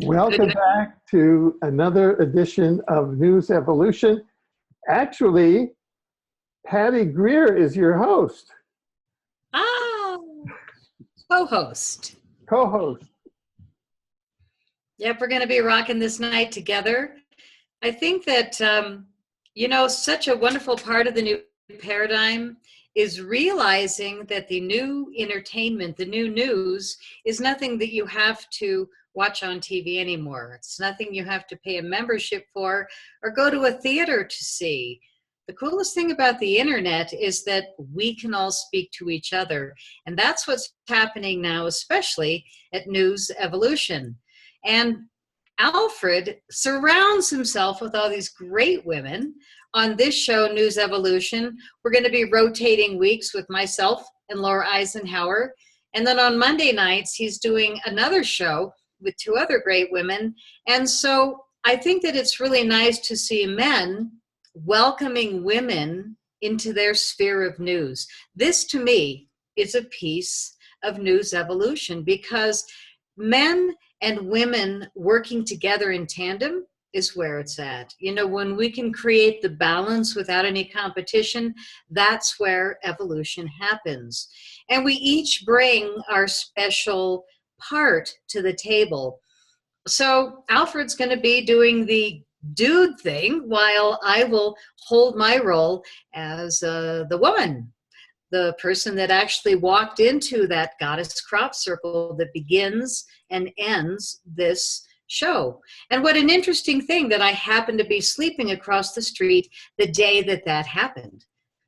Welcome back to another edition of NewsEvolution. Actually, Patty Greer is your host. Oh, co-host. Co-host. Yep, we're going to be rocking this night together. I think that, such a wonderful part of the new paradigm is realizing that the new entertainment, the new news, is nothing that you have to watch on TV anymore. It's nothing you have to pay a membership for or go to a theater to see. The coolest thing about the internet is that we can all speak to each other. And that's what's happening now, especially at NewsEvolution. And Alfred surrounds himself with all these great women. On this show, NewsEvolution, we're going to be rotating weeks with myself and Laura Eisenhower. And then on Monday nights, he's doing another show with two other great women. And so I think that it's really nice to see men welcoming women into their sphere of news. This, to me, is a piece of NewsEvolution, because men and women working together in tandem is where it's at. You know, when we can create the balance without any competition, that's where evolution happens. And we each bring our special part to the table. So Alfred's going to be doing the dude thing while I will hold my role as the woman, the person that actually walked into that goddess crop circle that begins and ends this show. And what an interesting thing that I happened to be sleeping across the street the day that that happened.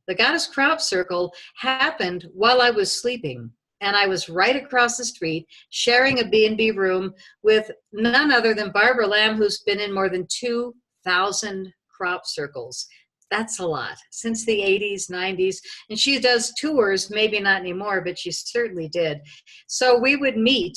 The goddess crop circle happened while I was sleeping. And I was right across the street sharing a B&B room with none other than Barbara Lamb, who's been in more than 2,000 crop circles. That's a lot, since the 80s, 90s. And she does tours, maybe not anymore, but she certainly did. So we would meet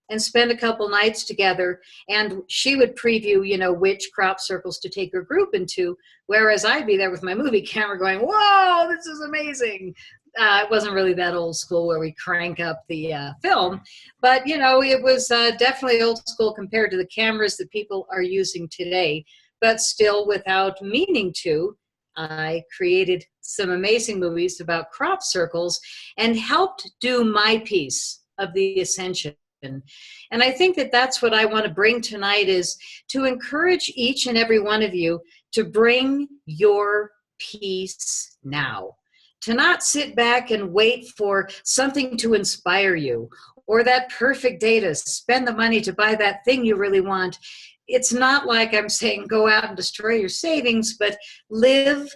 and spend a couple nights together, and she would preview, which crop circles to take her group into, whereas I'd be there with my movie camera going, whoa, this is amazing. It wasn't really that old school where we crank up the film, but it was definitely old school compared to the cameras that people are using today. But still, without meaning to, I created some amazing movies about crop circles and helped do my piece of the ascension. And I think that that's what I want to bring tonight, is to encourage each and every one of you to bring your piece now. To not sit back and wait for something to inspire you, or that perfect day to spend the money to buy that thing you really want. It's not like I'm saying go out and destroy your savings, but live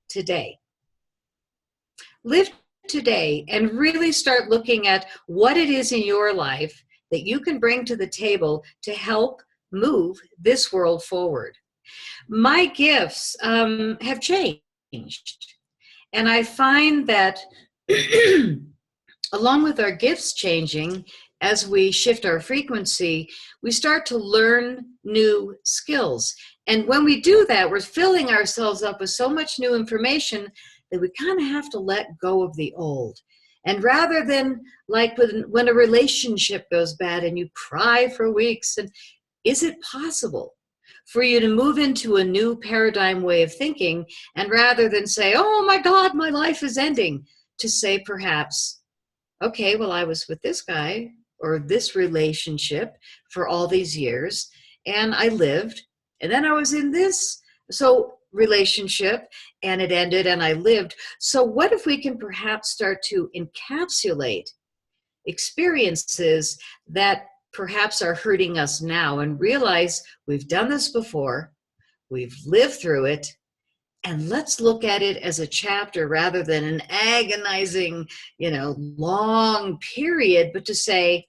today. Live today and really start looking at what it is in your life that you can bring to the table to help move this world forward. My gifts have changed. And I find that along with our gifts changing, as we shift our frequency, we start to learn new skills. And when we do that, we're filling ourselves up with so much new information that we kind of have to let go of the old. And rather than like when a relationship goes bad and you cry for weeks, and is it possible for you to move into a new paradigm way of thinking, and rather than say, oh my God, my life is ending, to say perhaps, okay, well, I was with this guy or this relationship for all these years, and I lived, and then I was in this relationship, and it ended, and I lived. So what if we can perhaps start to encapsulate experiences that perhaps are hurting us now, and realize we've done this before, we've lived through it, And let's look at it as a chapter rather than an agonizing, long period, but to say,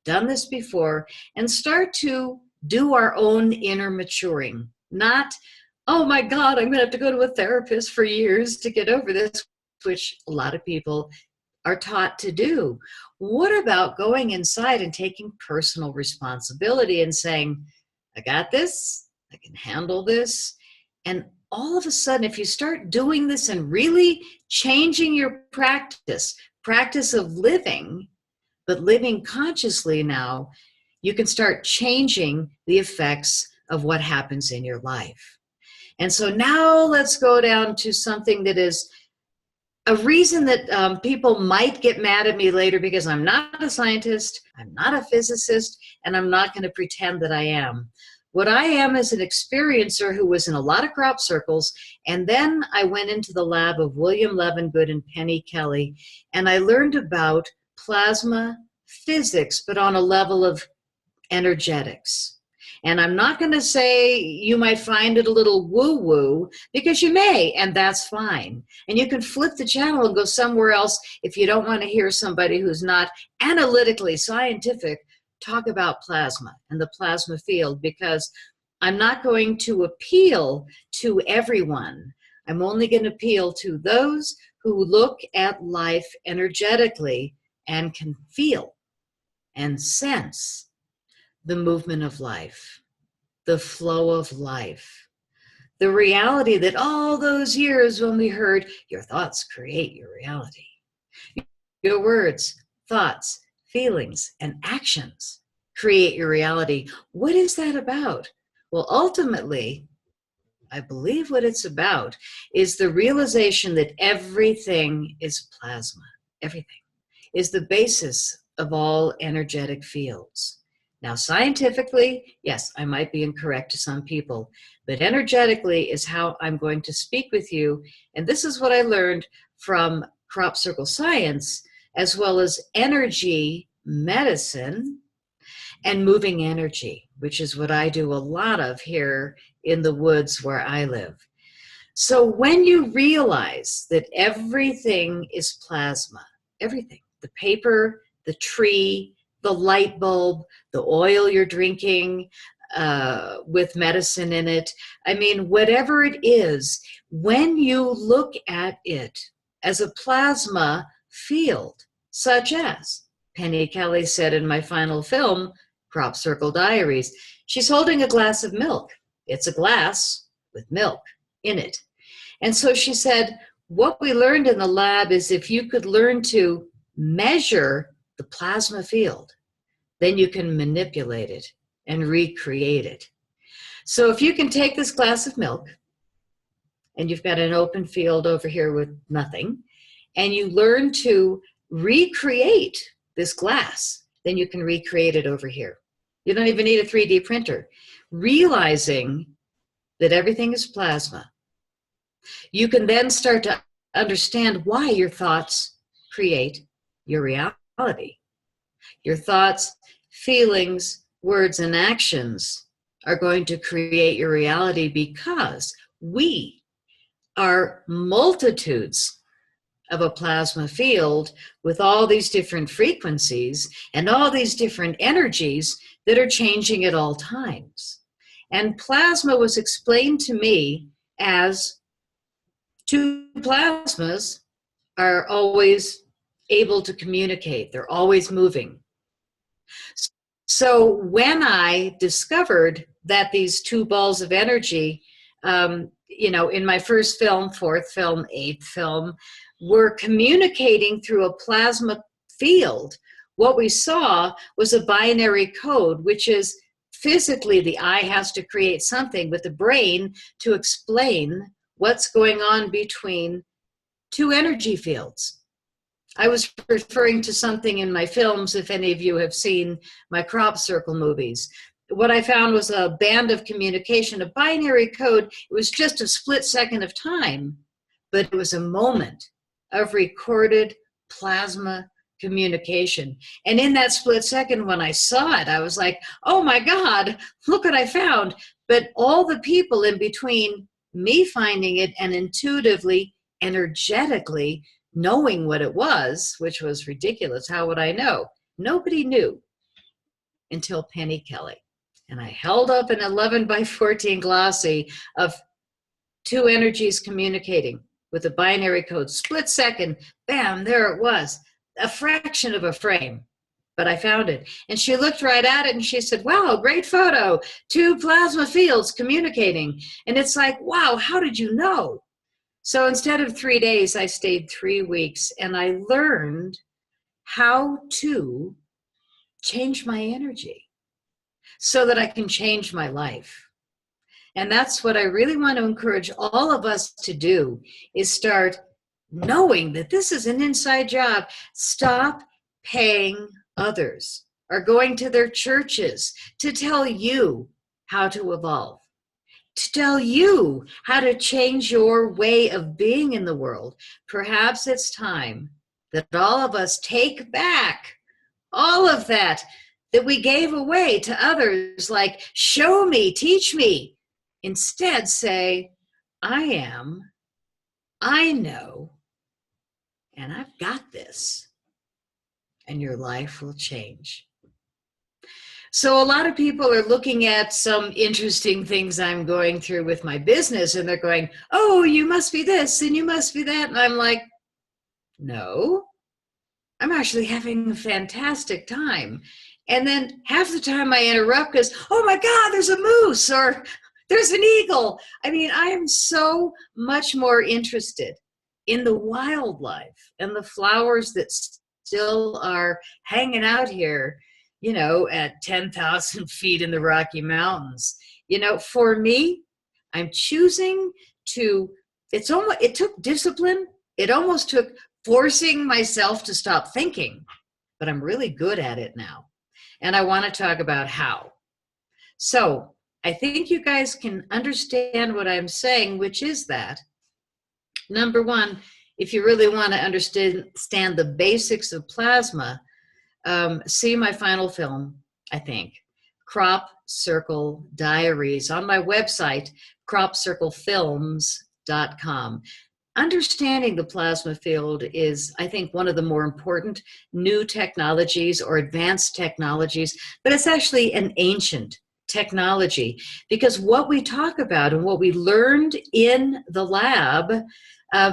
done this before, and start to do our own inner maturing. Not, oh my God, I'm going to have to go to a therapist for years to get over this, which a lot of people are taught to do. What about going inside and taking personal responsibility and saying, I got this, I can handle this. And all of a sudden, if you start doing this and really changing your practice of living, but living consciously now, you can start changing the effects of what happens in your life. And so now let's go down to something that is a reason that people might get mad at me later, because I'm not a scientist, I'm not a physicist, and I'm not going to pretend that I am. What I am is an experiencer who was in a lot of crop circles, and then I went into the lab of William Levengood and Penny Kelly, and I learned about plasma physics, but on a level of energetics. And I'm not going to say you might find it a little woo-woo, because you may, and that's fine. And you can flip the channel and go somewhere else if you don't want to hear somebody who's not analytically scientific talk about plasma and the plasma field, because I'm not going to appeal to everyone. I'm only going to appeal to those who look at life energetically and can feel and sense the movement of life, the flow of life, the reality that all those years when we heard your thoughts create your reality, your words, thoughts, feelings, and actions create your reality. What is that about? Well, ultimately, I believe what it's about is the realization that everything is plasma. Everything is the basis of all energetic fields. Now, scientifically, yes, I might be incorrect to some people, but energetically is how I'm going to speak with you. And this is what I learned from crop circle science, as well as energy medicine and moving energy, which is what I do a lot of here in the woods where I live. So when you realize that everything is plasma, everything, the paper, the tree, the light bulb, the oil you're drinking with medicine in it, I mean, whatever it is, when you look at it as a plasma field, such as Penny Kelly said in my final film, Crop Circle Diaries, she's holding a glass of milk. It's a glass with milk in it. And so she said, what we learned in the lab is if you could learn to measure the plasma field, then you can manipulate it and recreate it. So if you can take this glass of milk, and you've got an open field over here with nothing, and you learn to recreate this glass, then you can recreate it over here. You don't even need a 3D printer. Realizing that everything is plasma, you can then start to understand why your thoughts create your reality. Your thoughts, feelings, words, and actions are going to create your reality, because we are multitudes of a plasma field with all these different frequencies and all these different energies that are changing at all times. And plasma was explained to me as two plasmas are always able to communicate. They're always moving. So when I discovered that these two balls of energy, in my first film, fourth film, eighth film, were communicating through a plasma field, what we saw was a binary code, which is physically the eye has to create something with the brain to explain what's going on between two energy fields. I was referring to something in my films, if any of you have seen my crop circle movies. What I found was a band of communication, a binary code. It was just a split second of time, but it was a moment of recorded plasma communication. And in that split second, when I saw it, I was like, oh my God, look what I found. But all the people in between me finding it and intuitively, energetically knowing what it was, which was ridiculous. How would I know? Nobody knew until Penny Kelly. And I held up an 11 by 14 glossy of two energies communicating with a binary code. Split second, bam, there it was. A fraction of a frame. But I found it. And she looked right at it and she said, wow, great photo. Two plasma fields communicating. And it's like, wow, how did you know? So instead of 3 days, I stayed 3 weeks and I learned how to change my energy so that I can change my life. And that's what I really want to encourage all of us to do, is start knowing that this is an inside job. Stop paying others or going to their churches to tell you how to evolve, to tell you how to change your way of being in the world. Perhaps it's time that all of us take back all of that we gave away to others, like show me, teach me. Instead say, I am, I know, and I've got this, and your life will change. So a lot of people are looking at some interesting things I'm going through with my business, and they're going, oh, you must be this and you must be that. And I'm like, no, I'm actually having a fantastic time. And then half the time I interrupt because, oh my God, there's a moose or there's an eagle. I mean, I am so much more interested in the wildlife and the flowers that still are hanging out here, you know, at 10,000 feet in the Rocky Mountains. You know, for me, I'm choosing to, it took discipline. It almost took forcing myself to stop thinking, but I'm really good at it now. And I want to talk about how. So I think you guys can understand what I'm saying, which is that, number one, if you really want to understand the basics of plasma, see my final film, I think, Crop Circle Diaries, on my website, cropcirclefilms.com. Understanding the plasma field is, I think, one of the more important new technologies or advanced technologies, but it's actually an ancient technology, because what we talk about and what we learned in the lab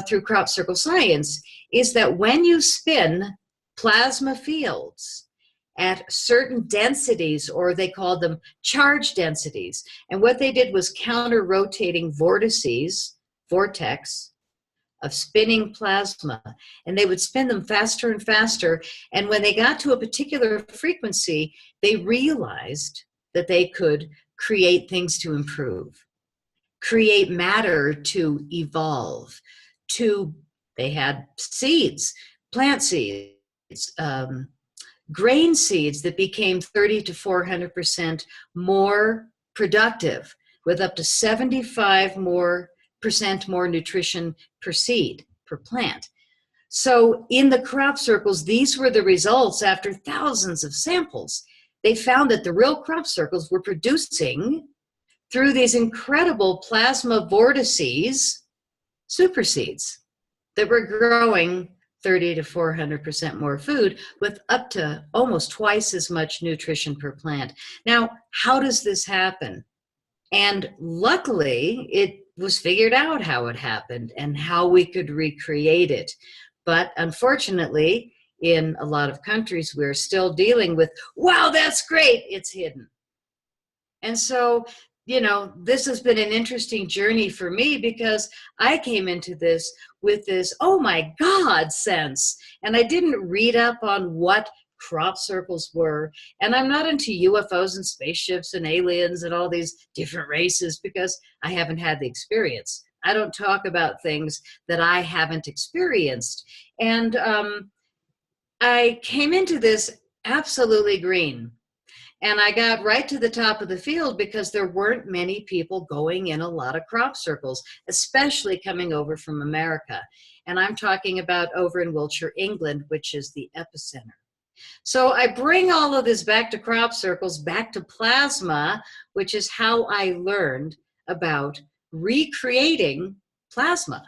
through crop circle science is that when you spin plasma fields at certain densities, or they called them charge densities, and what they did was counter-rotating vortex of spinning plasma, and they would spin them faster and faster, and when they got to a particular frequency, they realized that they could create things to improve, create matter to evolve, they had seeds, plant seeds, grain seeds that became 30 to 400% more productive, with up to 75% more nutrition per seed, per plant. So in the crop circles, these were the results after thousands of samples. They found that the real crop circles were producing, through these incredible plasma vortices, super seeds that were growing 30 to 400% more food with up to almost twice as much nutrition per plant. Now, how does this happen? And luckily, it was figured out how it happened and how we could recreate it. But unfortunately, in a lot of countries, we're still dealing with, wow, that's great, it's hidden. And so, you know, this has been an interesting journey for me, because I came into this with this, oh my God, sense. And I didn't read up on what crop circles were. And I'm not into UFOs and spaceships and aliens and all these different races, because I haven't had the experience. I don't talk about things that I haven't experienced. And I came into this absolutely green. And I got right to the top of the field because there weren't many people going in a lot of crop circles, especially coming over from America. And I'm talking about over in Wiltshire, England, which is the epicenter. So I bring all of this back to crop circles, back to plasma, which is how I learned about recreating plasma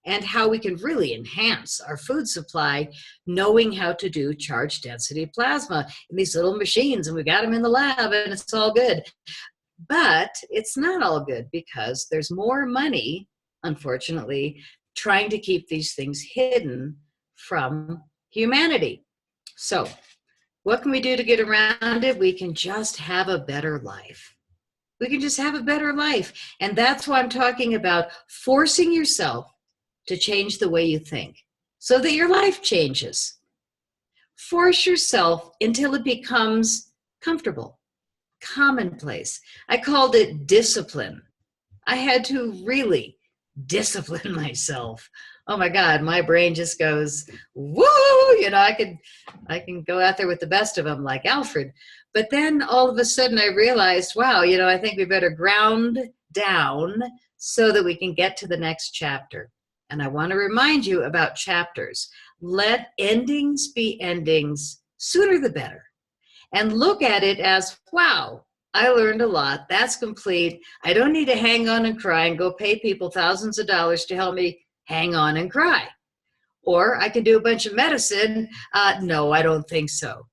and how we can really enhance our food supply, knowing how to do charge density plasma in these little machines. And we got them in the lab and it's all good. But it's not all good because there's more money, unfortunately, trying to keep these things hidden from humanity. So what can we do to get around it? We can just have a better life. We can just have a better life. And that's why I'm talking about forcing yourself to change the way you think so that your life changes. Force yourself until it becomes comfortable, commonplace. I called it discipline. I had to really discipline myself. Oh my God, my brain just goes, woo, you know, I can go out there with the best of them like Alfred. But then all of a sudden I realized, wow, you know, I think we better ground down so that we can get to the next chapter. And I want to remind you about chapters. Let endings be endings, sooner the better. And look at it as, wow, I learned a lot. That's complete. I don't need to hang on and cry and go pay people thousands of dollars to help me hang on and cry. Or I can do a bunch of medicine. No, I don't think so.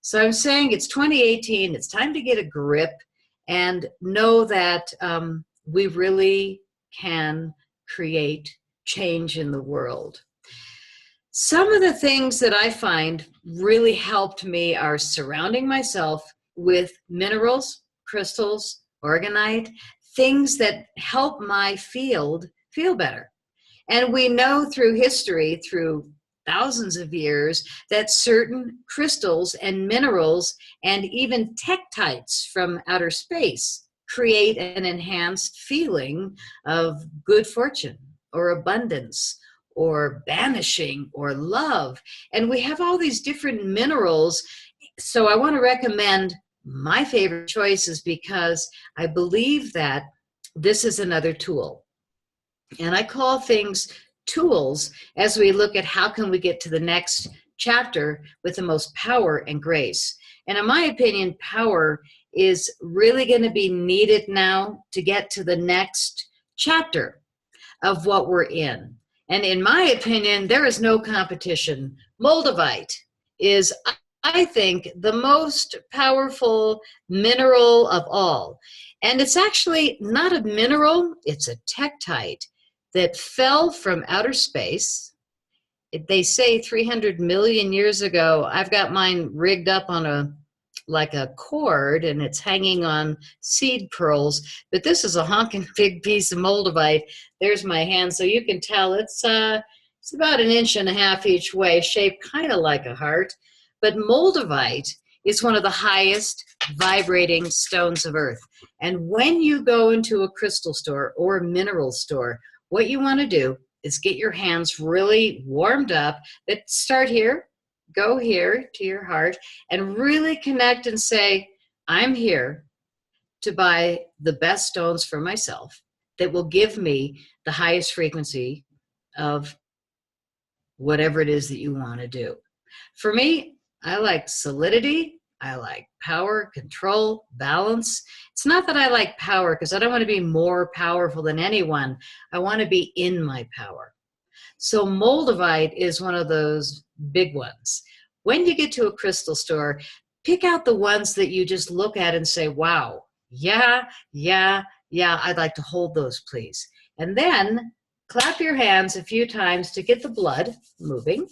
So I'm saying it's 2018. It's time to get a grip and know that we really can create change in the world. Some of the things that I find really helped me are surrounding myself with minerals, crystals, organite, things that help my field feel better. And we know through history, through thousands of years, that certain crystals and minerals and even tektites from outer space create an enhanced feeling of good fortune or abundance or banishing or love. And we have all these different minerals. So I want to recommend my favorite choices because I believe that this is another tool. And I call things tools as we look at how can we get to the next chapter with the most power and grace. And in my opinion, power is really going to be needed now to get to the next chapter of what we're in. And in my opinion, there is no competition. Moldavite is, I think, the most powerful mineral of all. And it's actually not a mineral, it's a tektite that fell from outer space. They say 300 million years ago. I've got mine rigged up on like a cord and it's hanging on seed pearls, but this is a honking big piece of moldavite. There's my hand, so you can tell it's about 1.5 inches each way, shaped kind of like a heart. But moldavite is one of the highest vibrating stones of earth. And when you go into a crystal store or a mineral store, what you want to do is get your hands really warmed up. That start here, go here to your heart, and really connect and say, I'm here to buy the best stones for myself that will give me the highest frequency of whatever it is that you want to do. For me, I like solidity. I like power, control, balance. It's not that I like power because I don't want to be more powerful than anyone. I want to be in my power. So moldavite is one of those big ones. When you get to a crystal store, pick out the ones that you just look at and say, wow, yeah, I'd like to hold those, please. And then clap your hands a few times to get the blood moving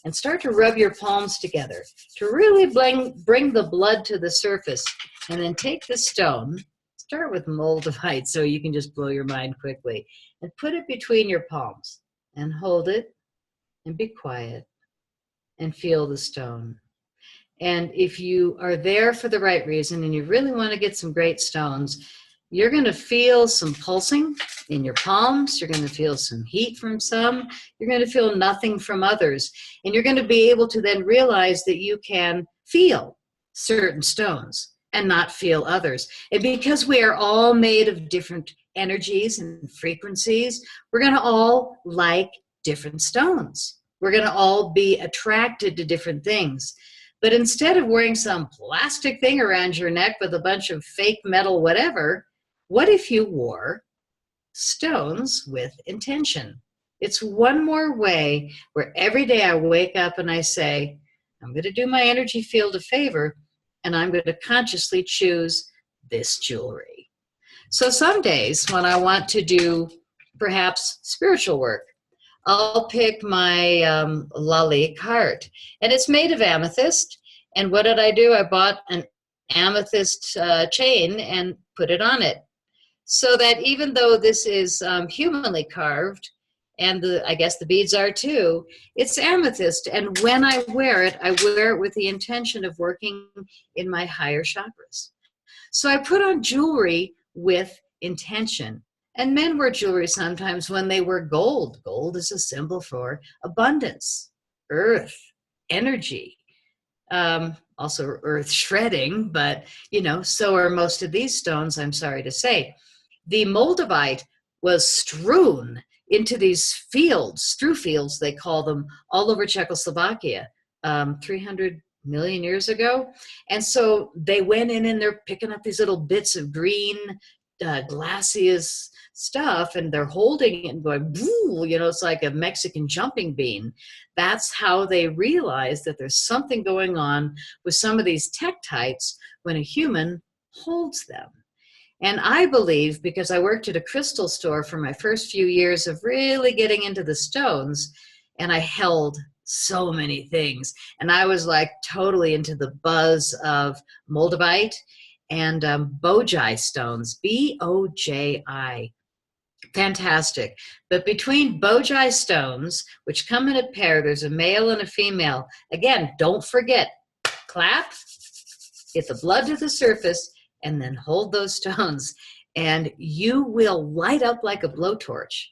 and start to rub your palms together to really bring the blood to the surface. And then take the stone, start with moldavite so you can just blow your mind quickly, and put it between your palms and hold it and be quiet and feel the stone. And if you are there for the right reason and you really want to get some great stones, you're going to feel some pulsing in your palms. You're going to feel some heat from some. You're going to feel nothing from others. And you're going to be able to then realize that you can feel certain stones and not feel others. And because we are all made of different energies and frequencies, we're going to all like different stones. We're going to all be attracted to different things. But instead of wearing some plastic thing around your neck with a bunch of fake metal whatever, what if you wore stones with intention. It's one more way where every day I wake up and I say, I'm going to do my energy field a favor, and I'm going to consciously choose this jewelry. So some days when I want to do perhaps spiritual work, I'll pick my Lalique heart, and it's made of amethyst. And what did I do? I bought an amethyst chain and put it on it, so that even though this is humanly carved, and I guess the beads are too, it's amethyst. And when I wear it with the intention of working in my higher chakras. So I put on jewelry with intention. And men wear jewelry sometimes when they wear gold. Gold is a symbol for abundance, earth, energy. Also earth shredding, but so are most of these stones, I'm sorry to say. The Moldavite was strewn into these fields, through fields, they call them, all over Czechoslovakia, 300 million years ago. And so they went in and they're picking up these little bits of green, glacious stuff, and they're holding it and going, woo, it's like a Mexican jumping bean. That's how they realize that there's something going on with some of these tektites when a human holds them. And I believe, because I worked at a crystal store for my first few years of really getting into the stones, and I held so many things, and I was like totally into the buzz of Moldavite and Boji stones, B-O-J-I. Fantastic. But between Boji stones, which come in a pair, there's a male and a female. Again, don't forget, clap, get the blood to the surface, and then hold those stones, and you will light up like a blowtorch.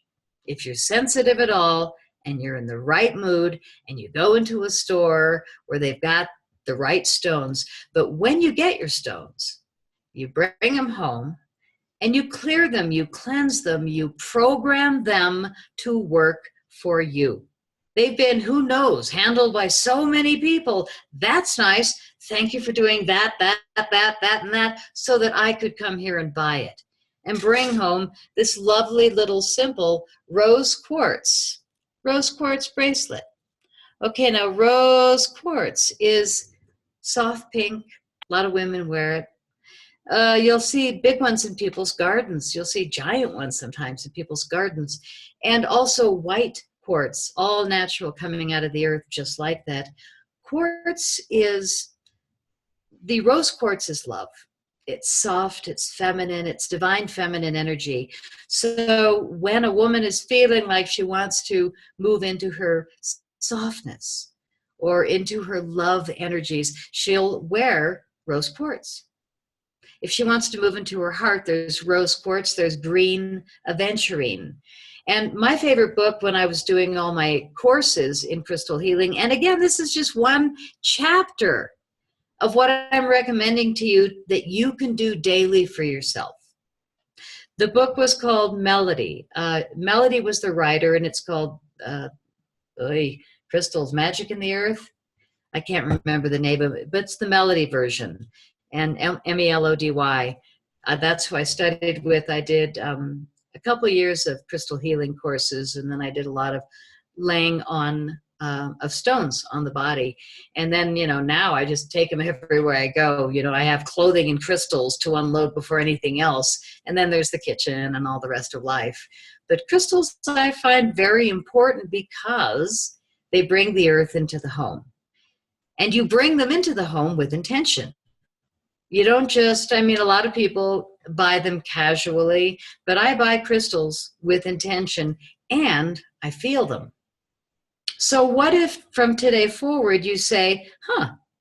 If you're sensitive at all and you're in the right mood and you go into a store where they've got the right stones. But when you get your stones, you bring them home and you clear them, you cleanse them, you program them to work for you. They've been, who knows, handled by so many people. That's nice. Thank you for doing that, and that, so that I could come here and buy it and bring home this lovely little simple rose quartz bracelet. Okay, now rose quartz is soft pink. A lot of women wear it. You'll see big ones in people's gardens. You'll see giant ones sometimes in people's gardens. And also white quartz, all natural, coming out of the earth just like that. The rose quartz is love. It's soft, it's feminine, it's divine feminine energy. So when a woman is feeling like she wants to move into her softness or into her love energies, she'll wear rose quartz. If she wants to move into her heart, there's rose quartz, there's green aventurine. And my favorite book when I was doing all my courses in crystal healing, and again, this is just one chapter of what I'm recommending to you that you can do daily for yourself. The book was called Melody. Melody was the writer, and it's called Crystals, Magic in the Earth. I can't remember the name of it, but it's the Melody version. And Melody. That's who I studied with. I did a couple of years of crystal healing courses, and then I did a lot of laying on of stones on the body. And then, now I just take them everywhere I go. I have clothing and crystals to unload before anything else. And then there's the kitchen and all the rest of life. But crystals I find very important because they bring the earth into the home. And you bring them into the home with intention. You don't just, a lot of people buy them casually, but I buy crystals with intention and I feel them. So what if from today forward you say,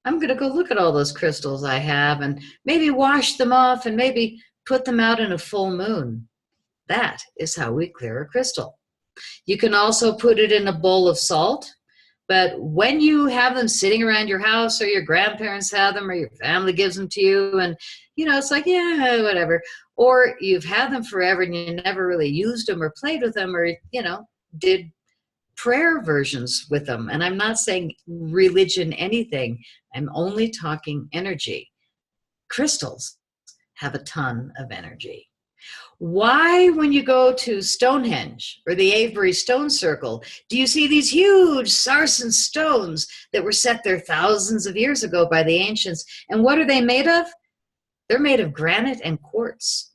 I'm going to go look at all those crystals I have and maybe wash them off and maybe put them out in a full moon. That is how we clear a crystal. You can also put it in a bowl of salt. But when you have them sitting around your house, or your grandparents have them, or your family gives them to you, and, it's like, yeah, whatever. Or you've had them forever and you never really used them or played with them or, did prayer versions with them. And I'm not saying religion anything. I'm only talking energy. Crystals have a ton of energy. Why, when you go to Stonehenge or the Avebury Stone Circle, do you see these huge sarsen stones that were set there thousands of years ago by the ancients? And what are they made of? They're made of granite and quartz.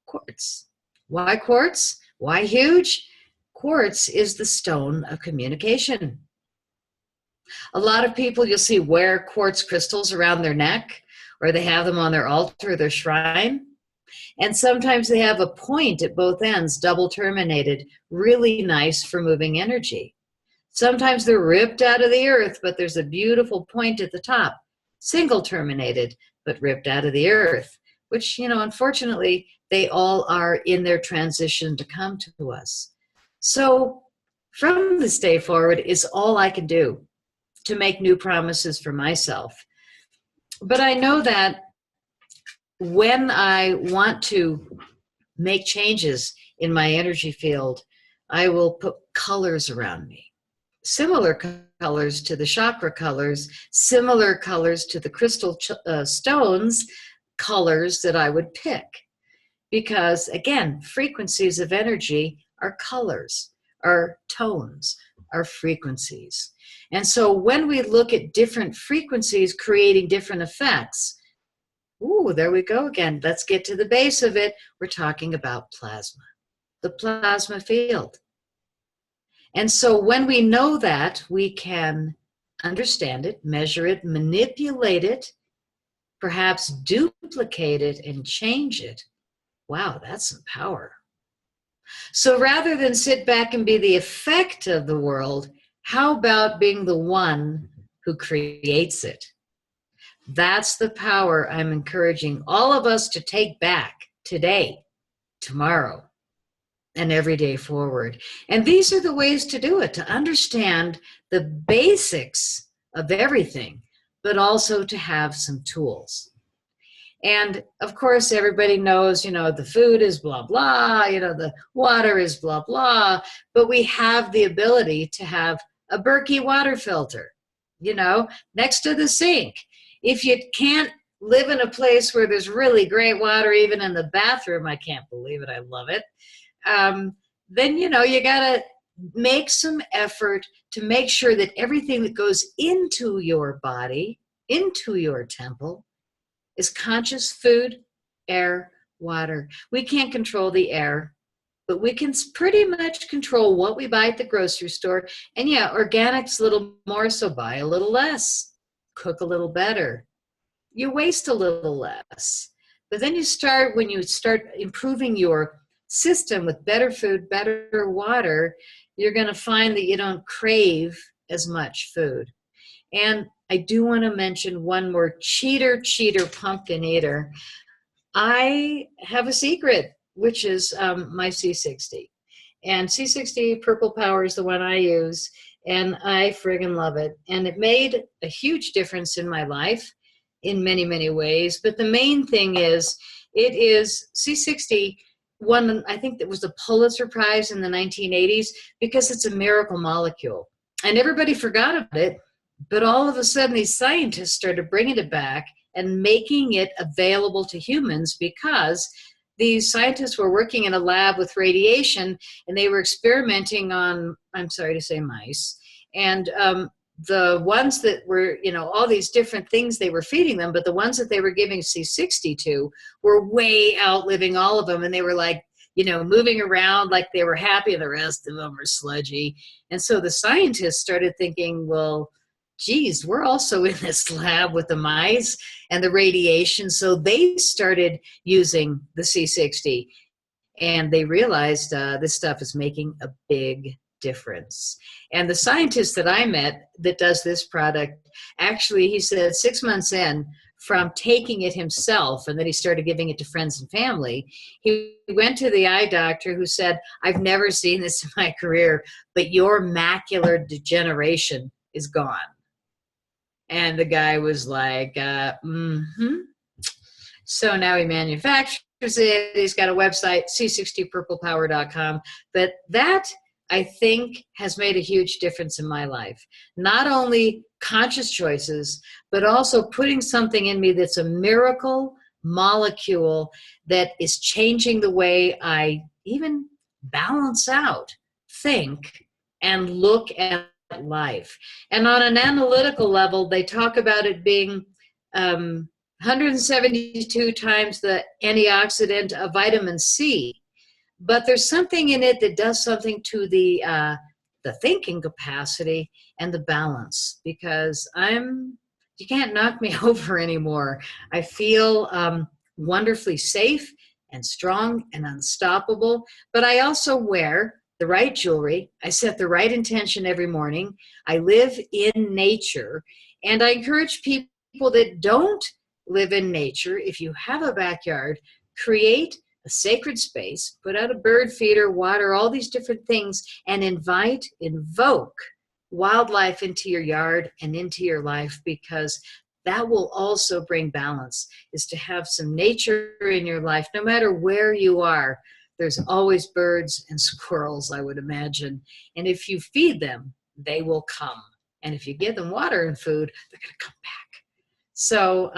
Quartz. Why quartz? Why huge? Quartz is the stone of communication. A lot of people you'll see wear quartz crystals around their neck, or they have them on their altar or their shrine. And sometimes they have a point at both ends, double terminated, really nice for moving energy. Sometimes they're ripped out of the earth, but there's a beautiful point at the top, single terminated, but ripped out of the earth, which, unfortunately, they all are in their transition to come to us. So from this day forward is all I can do to make new promises for myself. But I know that when I want to make changes in my energy field, I will put colors around me. Similar colors to the chakra colors, similar colors to the crystal stones colors that I would pick. Because again, frequencies of energy are colors, are tones, are frequencies. And so when we look at different frequencies creating different effects, ooh, there we go again. Let's get to the base of it. We're talking about plasma, the plasma field. And so when we know that, we can understand it, measure it, manipulate it, perhaps duplicate it and change it. Wow, that's some power. So rather than sit back and be the effect of the world, how about being the one who creates it? That's the power I'm encouraging all of us to take back today, tomorrow, and every day forward. And these are the ways to do it, to understand the basics of everything, but also to have some tools. And of course, everybody knows, the food is blah, blah, the water is blah, blah, but we have the ability to have a Berkey water filter, next to the sink. If you can't live in a place where there's really great water, even in the bathroom, I can't believe it, I love it, then, you got to make some effort to make sure that everything that goes into your body, into your temple, is conscious food, air, water. We can't control the air, but we can pretty much control what we buy at the grocery store. And yeah, organic's a little more, so buy a little less, cook a little better. You waste a little less. But then when you start improving your system with better food, better water, you're going to find that you don't crave as much food. And I do want to mention one more cheater pumpkin eater. I have a secret, which is my C60. And C60 Purple Power is the one I use, and I friggin' love it. And it made a huge difference in my life in many, many ways. But the main thing is, it is C60 won, I think that was the Pulitzer Prize in the 1980s, because it's a miracle molecule. And everybody forgot about it. But all of a sudden, these scientists started bringing it back and making it available to humans, because these scientists were working in a lab with radiation, and they were experimenting on, I'm sorry to say, mice. And the ones that were, all these different things they were feeding them, but the ones that they were giving C60 to were way outliving all of them. And they were like, moving around like they were happy, and the rest of them were sludgy. And so the scientists started thinking, well, geez, we're also in this lab with the mice and the radiation. So they started using the C60, and they realized this stuff is making a big difference. And the scientist that I met that does this product, actually, he said 6 months in from taking it himself, and then he started giving it to friends and family, he went to the eye doctor, who said, I've never seen this in my career, but your macular degeneration is gone. And the guy was like, So now he manufactures it. He's got a website, c60purplepower.com. But that, I think, has made a huge difference in my life. Not only conscious choices, but also putting something in me that's a miracle molecule that is changing the way I even balance out, think, and look at life. And on an analytical level, they talk about it being 172 times the antioxidant of vitamin C. But there's something in it that does something to the thinking capacity and the balance, because you can't knock me over anymore. I feel wonderfully safe and strong and unstoppable, but I also wear the right jewelry. I set the right intention every morning. I live in nature, and I encourage people that don't live in nature, if you have a backyard, create a sacred space, put out a bird feeder, water, all these different things, and invoke wildlife into your yard and into your life, because that will also bring balance, is to have some nature in your life. No matter where you are, there's always birds and squirrels, I would imagine. And if you feed them, they will come. And if you give them water and food, they're going to come back. So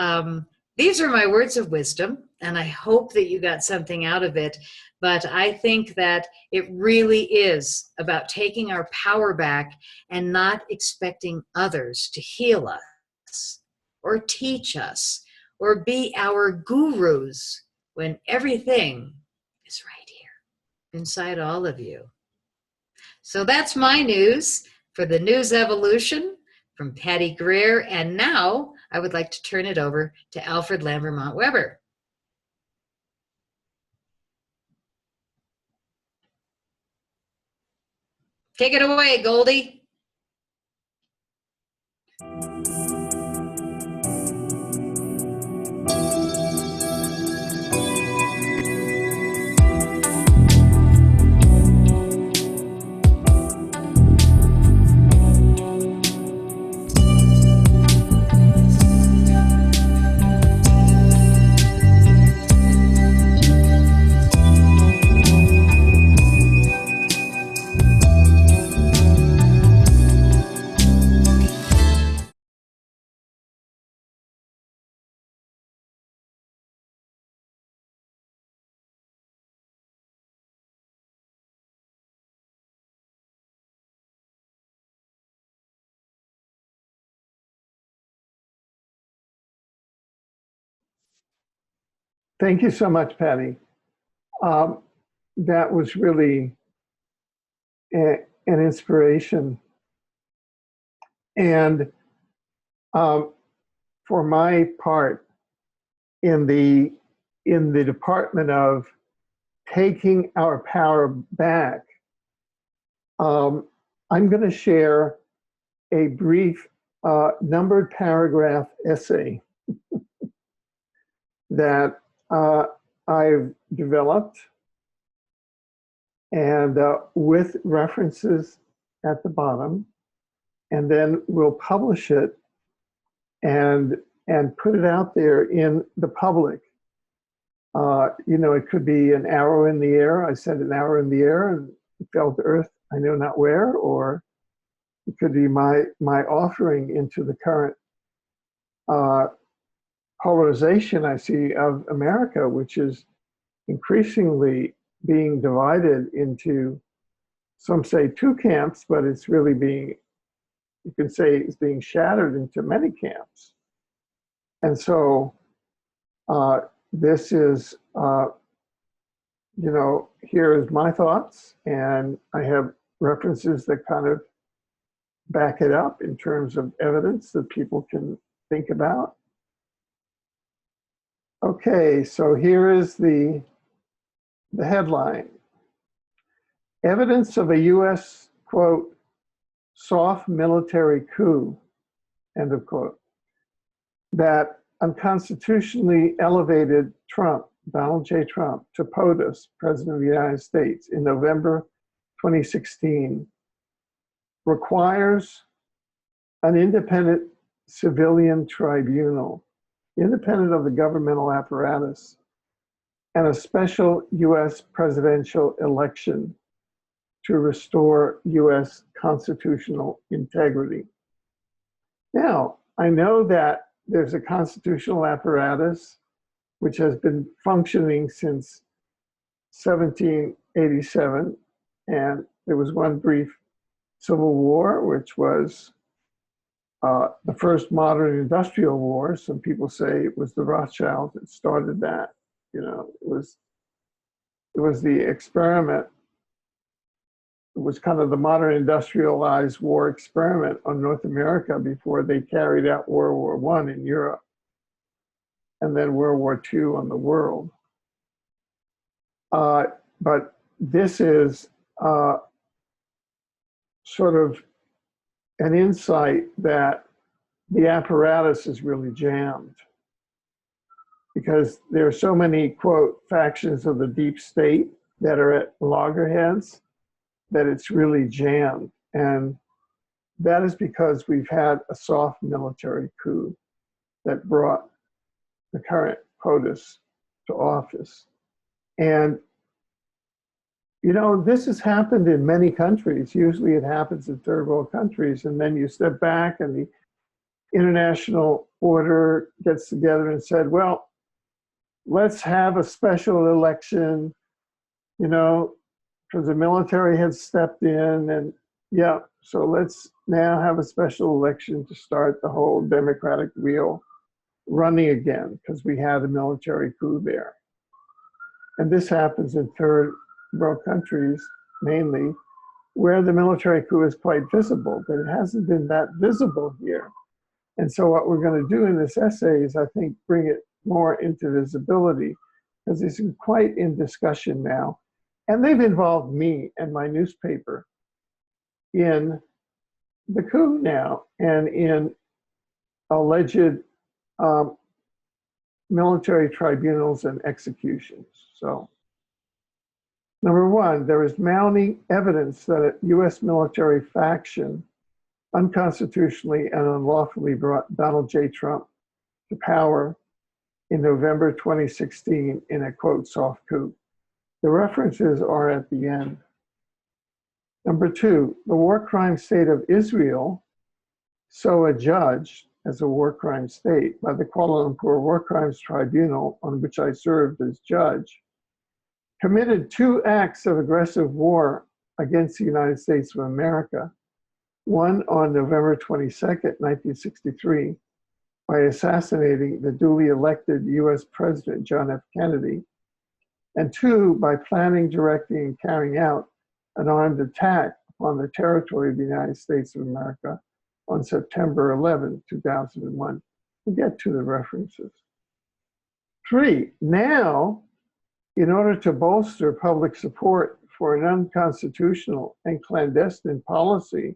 these are my words of wisdom, and I hope that you got something out of it. But I think that it really is about taking our power back and not expecting others to heal us or teach us or be our gurus, when everything is right here inside all of you. So that's my news for the News Evolution from Patty Greer. And now I would like to turn it over to Alfred Lambremont Webre. Take it away, Goldie. Thank you so much, Patty. That was really an inspiration. And for my part, in the department of taking our power back, I'm going to share a brief numbered paragraph essay that I've developed, and with references at the bottom, and then we'll publish it and put it out there in the public. You know, it could be an arrow in the air. I sent an arrow in the air and it fell to earth, I know not where, or it could be my offering into the current polarization I see of America, which is increasingly being divided into, some say two camps, but it's really being, you can say it's being shattered into many camps. And so this is, you know, here is my thoughts, and I have references that kind of back it up in terms of evidence that people can think about. Okay, so here is the headline. Evidence of a US, quote, soft military coup, end of quote, that unconstitutionally elevated Trump, Donald J. Trump, to POTUS, President of the United States, in November 2016, requires an independent civilian tribunal, independent of the governmental apparatus, and a special US presidential election to restore US constitutional integrity. Now, I know that there's a constitutional apparatus which has been functioning since 1787. And there was one brief civil war, which was the first modern industrial war. Some people say it was the Rothschilds that started that. You know, it was the experiment. It was kind of the modern industrialized war experiment on North America before they carried out World War I in Europe, and then World War II on the world. But this is sort of an insight that the apparatus is really jammed, because there are so many, quote, factions of the deep state that are at loggerheads that it's really jammed. And that is because we've had a soft military coup that brought the current POTUS to office. And, you know, this has happened in many countries. Usually it happens in third world countries, and then you step back and the international order gets together and said, well, let's have a special election, you know, because the military had stepped in, and yeah, so let's now have a special election to start the whole democratic wheel running again, because we had a military coup there. And this happens in third world countries mainly, where the military coup is quite visible, but it hasn't been that visible here. And so what we're going to do in this essay is, I think, bring it more into visibility, because it's quite in discussion now. And they've involved me and my newspaper in the coup now, and in alleged military tribunals and executions. So, number one, there is mounting evidence that a US military faction unconstitutionally and unlawfully brought Donald J. Trump to power in November 2016 in a, quote, soft coup. The references are at the end. Number two, the war crime state of Israel, so adjudged as a war crime state by the Kuala Lumpur War Crimes Tribunal, on which I served as judge, committed 2 acts of aggressive war against the United States of America, one on November 22nd, 1963, by assassinating the duly elected US President John F. Kennedy, and 2, by planning, directing, and carrying out an armed attack upon the territory of the United States of America on September 11, 2001. We'll get to the references. 3, now, in order to bolster public support for an unconstitutional and clandestine policy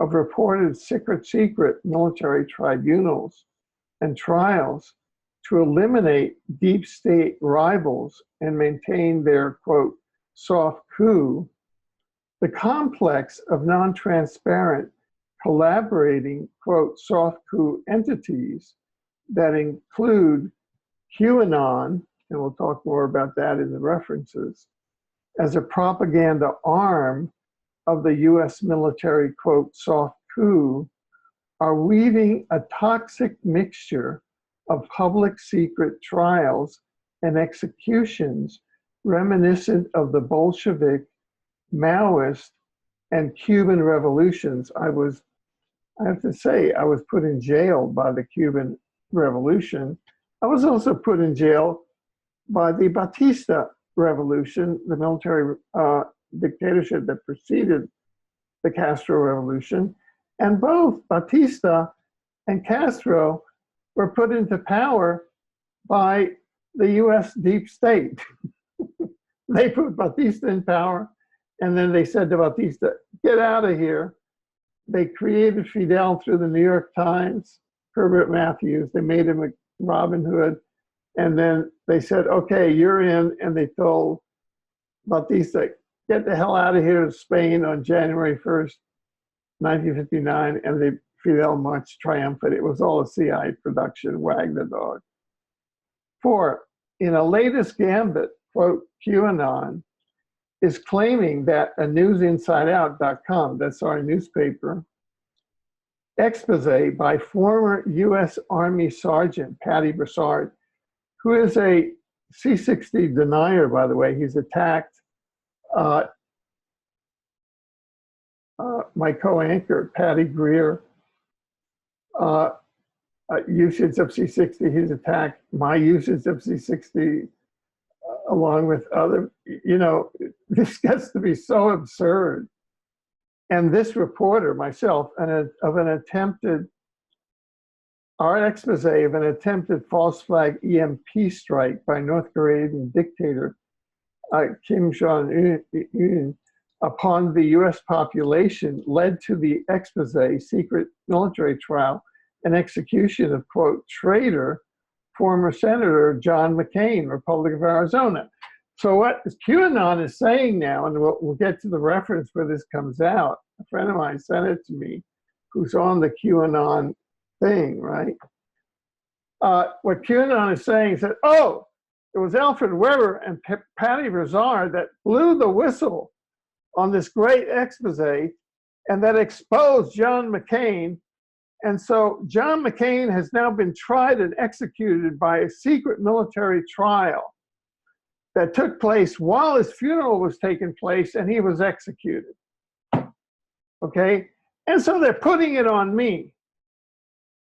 of reported secret military tribunals and trials to eliminate deep state rivals and maintain their, quote, soft coup, the complex of non-transparent collaborating, quote, soft coup entities that include QAnon, and we'll talk more about that in the references, as a propaganda arm of the US military, quote, soft coup, are weaving a toxic mixture of public secret trials and executions reminiscent of the Bolshevik, Maoist, and Cuban revolutions. I have to say, I was put in jail by the Cuban Revolution. I was also put in jail by the Batista Revolution, the military dictatorship that preceded the Castro Revolution. And both Batista and Castro were put into power by the US deep state. They put Batista in power, and then they said to Batista, get out of here. They created Fidel through the New York Times, Herbert Matthews. They made him a Robin Hood. And then they said, okay, you're in. And they told Batista, get the hell out of here to Spain on January 1st, 1959. And Fidel marched triumphant. It was all a CIA production, wag the dog. 4, in a latest gambit, quote, QAnon is claiming that a newsinsideout.com, that's our newspaper, expose by former US Army Sergeant Patty Broussard, who is a C-60 denier, by the way. He's attacked my co-anchor, Patty Greer, usage of C-60. He's attacked my usage of C-60 along with other, you know, this gets to be so absurd. And this reporter, myself, our expose of an attempted false flag EMP strike by North Korean dictator Kim Jong-un upon the US population led to the expose, secret military trial, and execution of, quote, traitor, former Senator John McCain, Republic of Arizona. So what QAnon is saying now, and we'll get to the reference where this comes out, a friend of mine sent it to me, who's on the QAnon thing, right? What QAnon is saying is that, oh, it was Alfred Webre and Patty Broussard that blew the whistle on this great expose and that exposed John McCain. And so John McCain has now been tried and executed by a secret military trial that took place while his funeral was taking place and he was executed. Okay? And so they're putting it on me.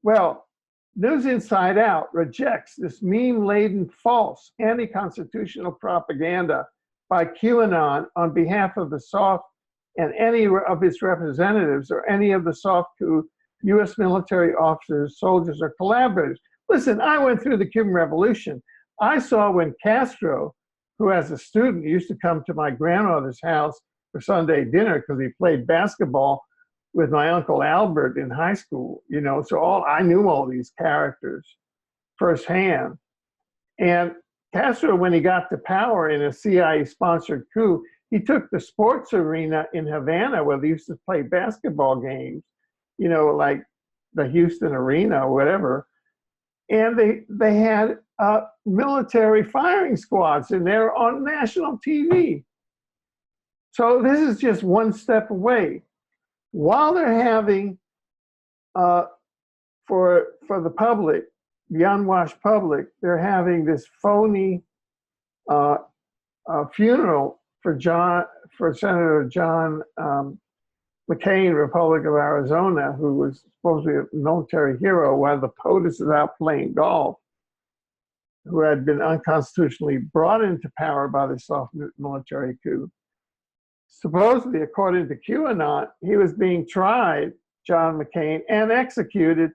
Well, News Inside Out rejects this meme-laden, false, anti-constitutional propaganda by QAnon on behalf of the soft and any of its representatives or any of the soft coup US military officers, soldiers, or collaborators. Listen, I went through the Cuban Revolution. I saw when Castro, who as a student used to come to my grandmother's house for Sunday dinner because he played basketball with my uncle Alfred in high school, you know, so I knew all these characters firsthand. And Castro, when he got to power in a CIA-sponsored coup, he took the sports arena in Havana where they used to play basketball games, you know, like the Houston Arena or whatever. And they had military firing squads in there on national TV. So this is just one step away. While they're having, for the public, the unwashed public, they're having this phony funeral for Senator John McCain, Republic of Arizona, who was supposed to be a military hero while the POTUS is out playing golf, who had been unconstitutionally brought into power by the soft military coup. Supposedly, according to QAnon, he was being tried, John McCain, and executed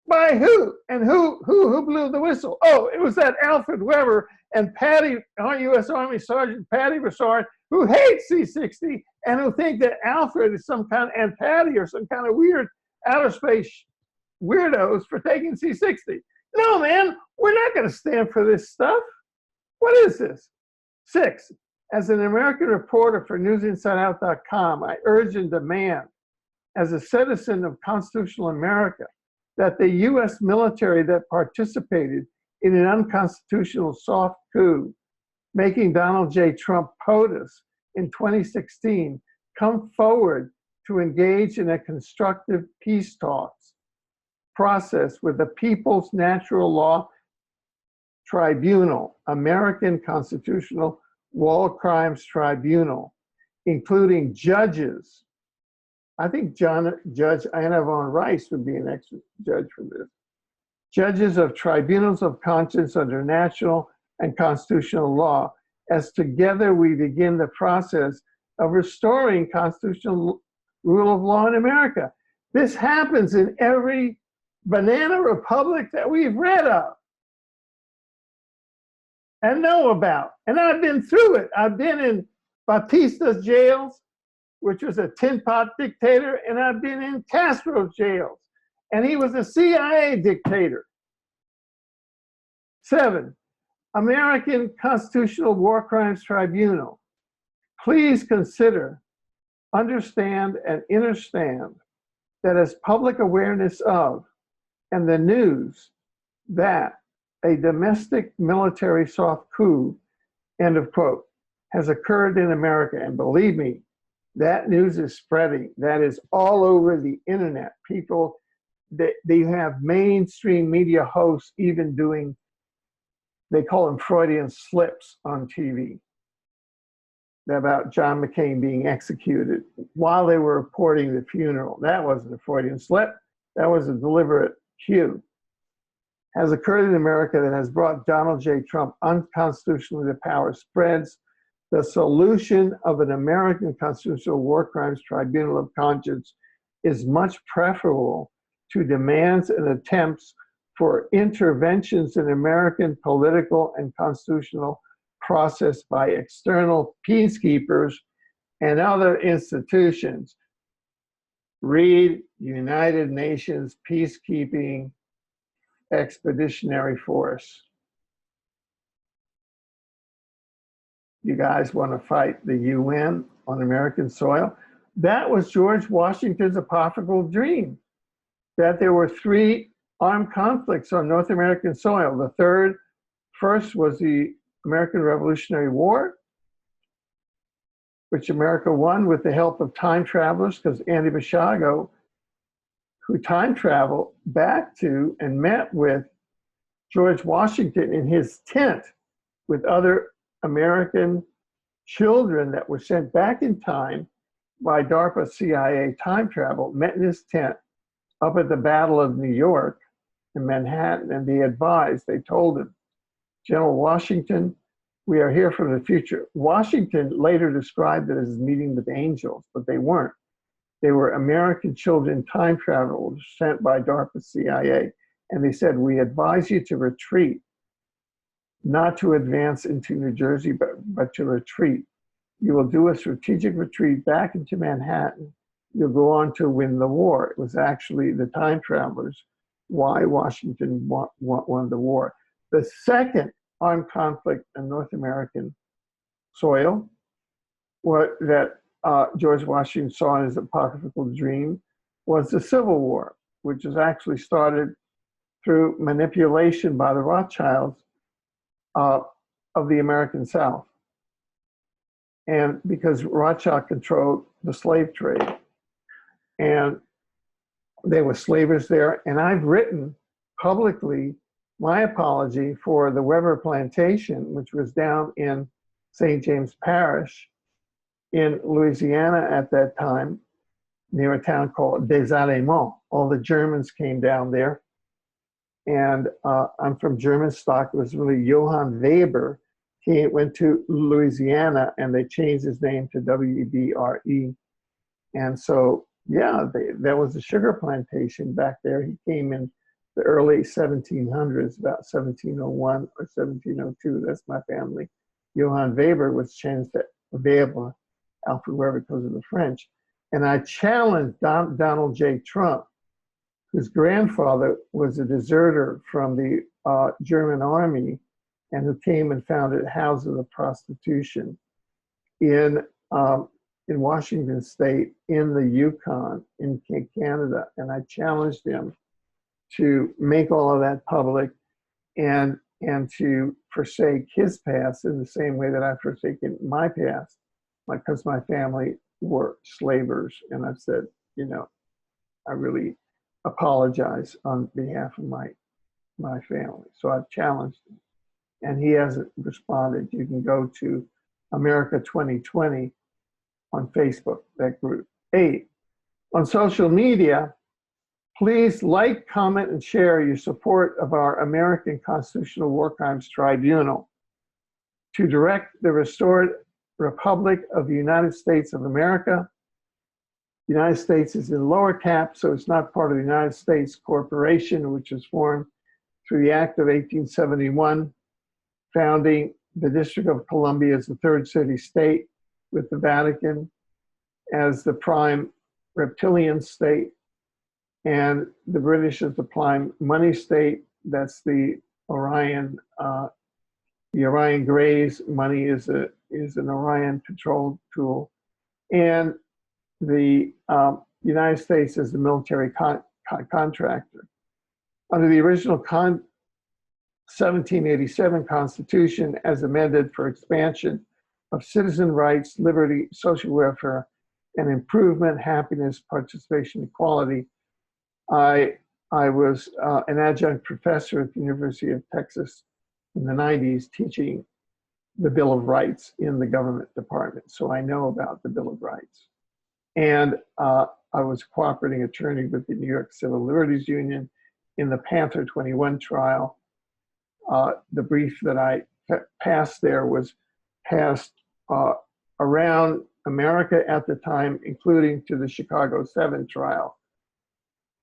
by who? And who blew the whistle? Oh, it was that Alfred Webre and Patty, U.S. Army Sergeant Patty Broussard, who hates C-60 and who think that Alfred is some kind of, and Patty are some kind of weird outer space weirdos for taking C-60. No, man, we're not going to stand for this stuff. What is this? 6, as an American reporter for NewsInsideOut.com, I urge and demand, as a citizen of constitutional America, that the U.S. military that participated in an unconstitutional soft coup, making Donald J. Trump POTUS in 2016, come forward to engage in a constructive peace talks process with the People's Natural Law Tribunal, American Constitutional War Crimes Tribunal, including judges. I think Judge Anna von Rice would be an excellent judge for this. Judges of tribunals of conscience under national and constitutional law, as together we begin the process of restoring constitutional rule of law in America. This happens in every banana republic that we've read of and know about. And I've been through it. I've been in Batista's jails, which was a tin pot dictator, and I've been in Castro's jails, and he was a CIA dictator. 7, American Constitutional War Crimes Tribunal. Please consider, understand, and understand that as public awareness of, and the news that a domestic military soft coup, end of quote, has occurred in America. And believe me, that news is spreading. That is all over the internet. People, they have mainstream media hosts even doing they call them Freudian slips on TV about John McCain being executed while they were reporting the funeral. That wasn't a Freudian slip. That was a deliberate cue. Has occurred in America that has brought Donald J. Trump unconstitutionally to power spreads the solution of an American constitutional war crimes tribunal of conscience is much preferable to demands and attempts for interventions in American political and constitutional process by external peacekeepers and other institutions. Read United Nations Peacekeeping Expeditionary Force. You guys want to fight the UN on American soil? That was George Washington's apocryphal dream, that there were 3 armed conflicts on North American soil. The first was the American Revolutionary War, which America won with the help of time travelers, because Andy Basiago, who time traveled back to and met with George Washington in his tent with other American children that were sent back in time by DARPA CIA time travel, met in his tent up at the Battle of New York in Manhattan, and they told him, General Washington, we are here from the future. Washington later described it as meeting with angels, but they weren't. They were American children time travelers sent by DARPA CIA. And they said, we advise you to retreat, not to advance into New Jersey, but to retreat. You will do a strategic retreat back into Manhattan. You'll go on to win the war. It was actually the time travelers why Washington won the war. The second armed conflict in North American soil, that George Washington saw in his apocryphal dream, was the Civil War, which was actually started through manipulation by the Rothschilds of the American South. And because Rothschild controlled the slave trade, and there were slavers there. And I've written publicly my apology for the Webre plantation, which was down in St. James Parish in Louisiana at that time, near a town called Des Allemands. All the Germans came down there. And I'm from German stock. It was really Johann Weber. He went to Louisiana and they changed his name to W-E-B-R-E. And so, yeah, there was a sugar plantation back there. He came in the early 1700s, about 1701 or 1702. That's my family. Johann Weber was changed to Weber, Alfred Weber, because of the French. And I challenged Donald J. Trump, whose grandfather was a deserter from the German army and who came and founded houses of prostitution in Washington State, in the Yukon, in Canada. And I challenged him to make all of that public and to forsake his past in the same way that I've forsaken my past, because my family were slavers. And I've said, you know, I really apologize on behalf of my family. So I've challenged him, and he hasn't responded. You can go to America 2020 on Facebook, that group. 8, on social media, please like, comment, and share your support of our American Constitutional War Crimes Tribunal to direct the restored Republic of the United States of America. The United States is in lower cap, so it's not part of the United States Corporation, which was formed through the Act of 1871, founding the District of Columbia as the third city state, with the Vatican as the prime reptilian state, and the British as the prime money state. That's the Orion Grays. Money is an Orion control tool, and the United States as the military contractor. Under the original 1787 Constitution, as amended for expansion of citizen rights, liberty, social welfare, and improvement, happiness, participation, equality. I was an adjunct professor at the University of Texas in the 90s teaching the Bill of Rights in the government department. So I know about the Bill of Rights. And I was a cooperating attorney with the New York Civil Liberties Union in the Panther 21 trial. The brief that I passed there was passed around America at the time, including to the Chicago 7 trial,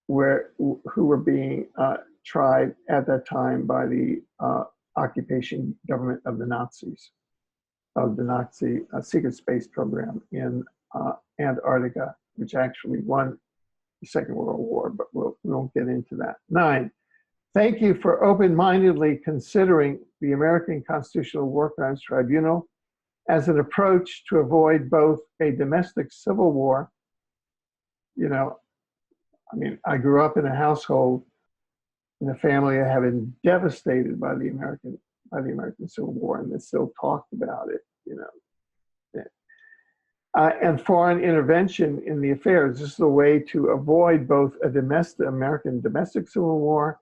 who were being tried at that time by the occupation government of the Nazis, of the Nazi secret space program in Antarctica, which actually won the Second World War, but we won't get into that. 9, thank you for open-mindedly considering the American Constitutional War Crimes Tribunal as an approach to avoid both a domestic civil war. You know, I mean, I grew up in a household, in a family that had been devastated by the American Civil War, and they still talked about it, you know. And foreign intervention in the affairs. This is a way to avoid both a American domestic civil war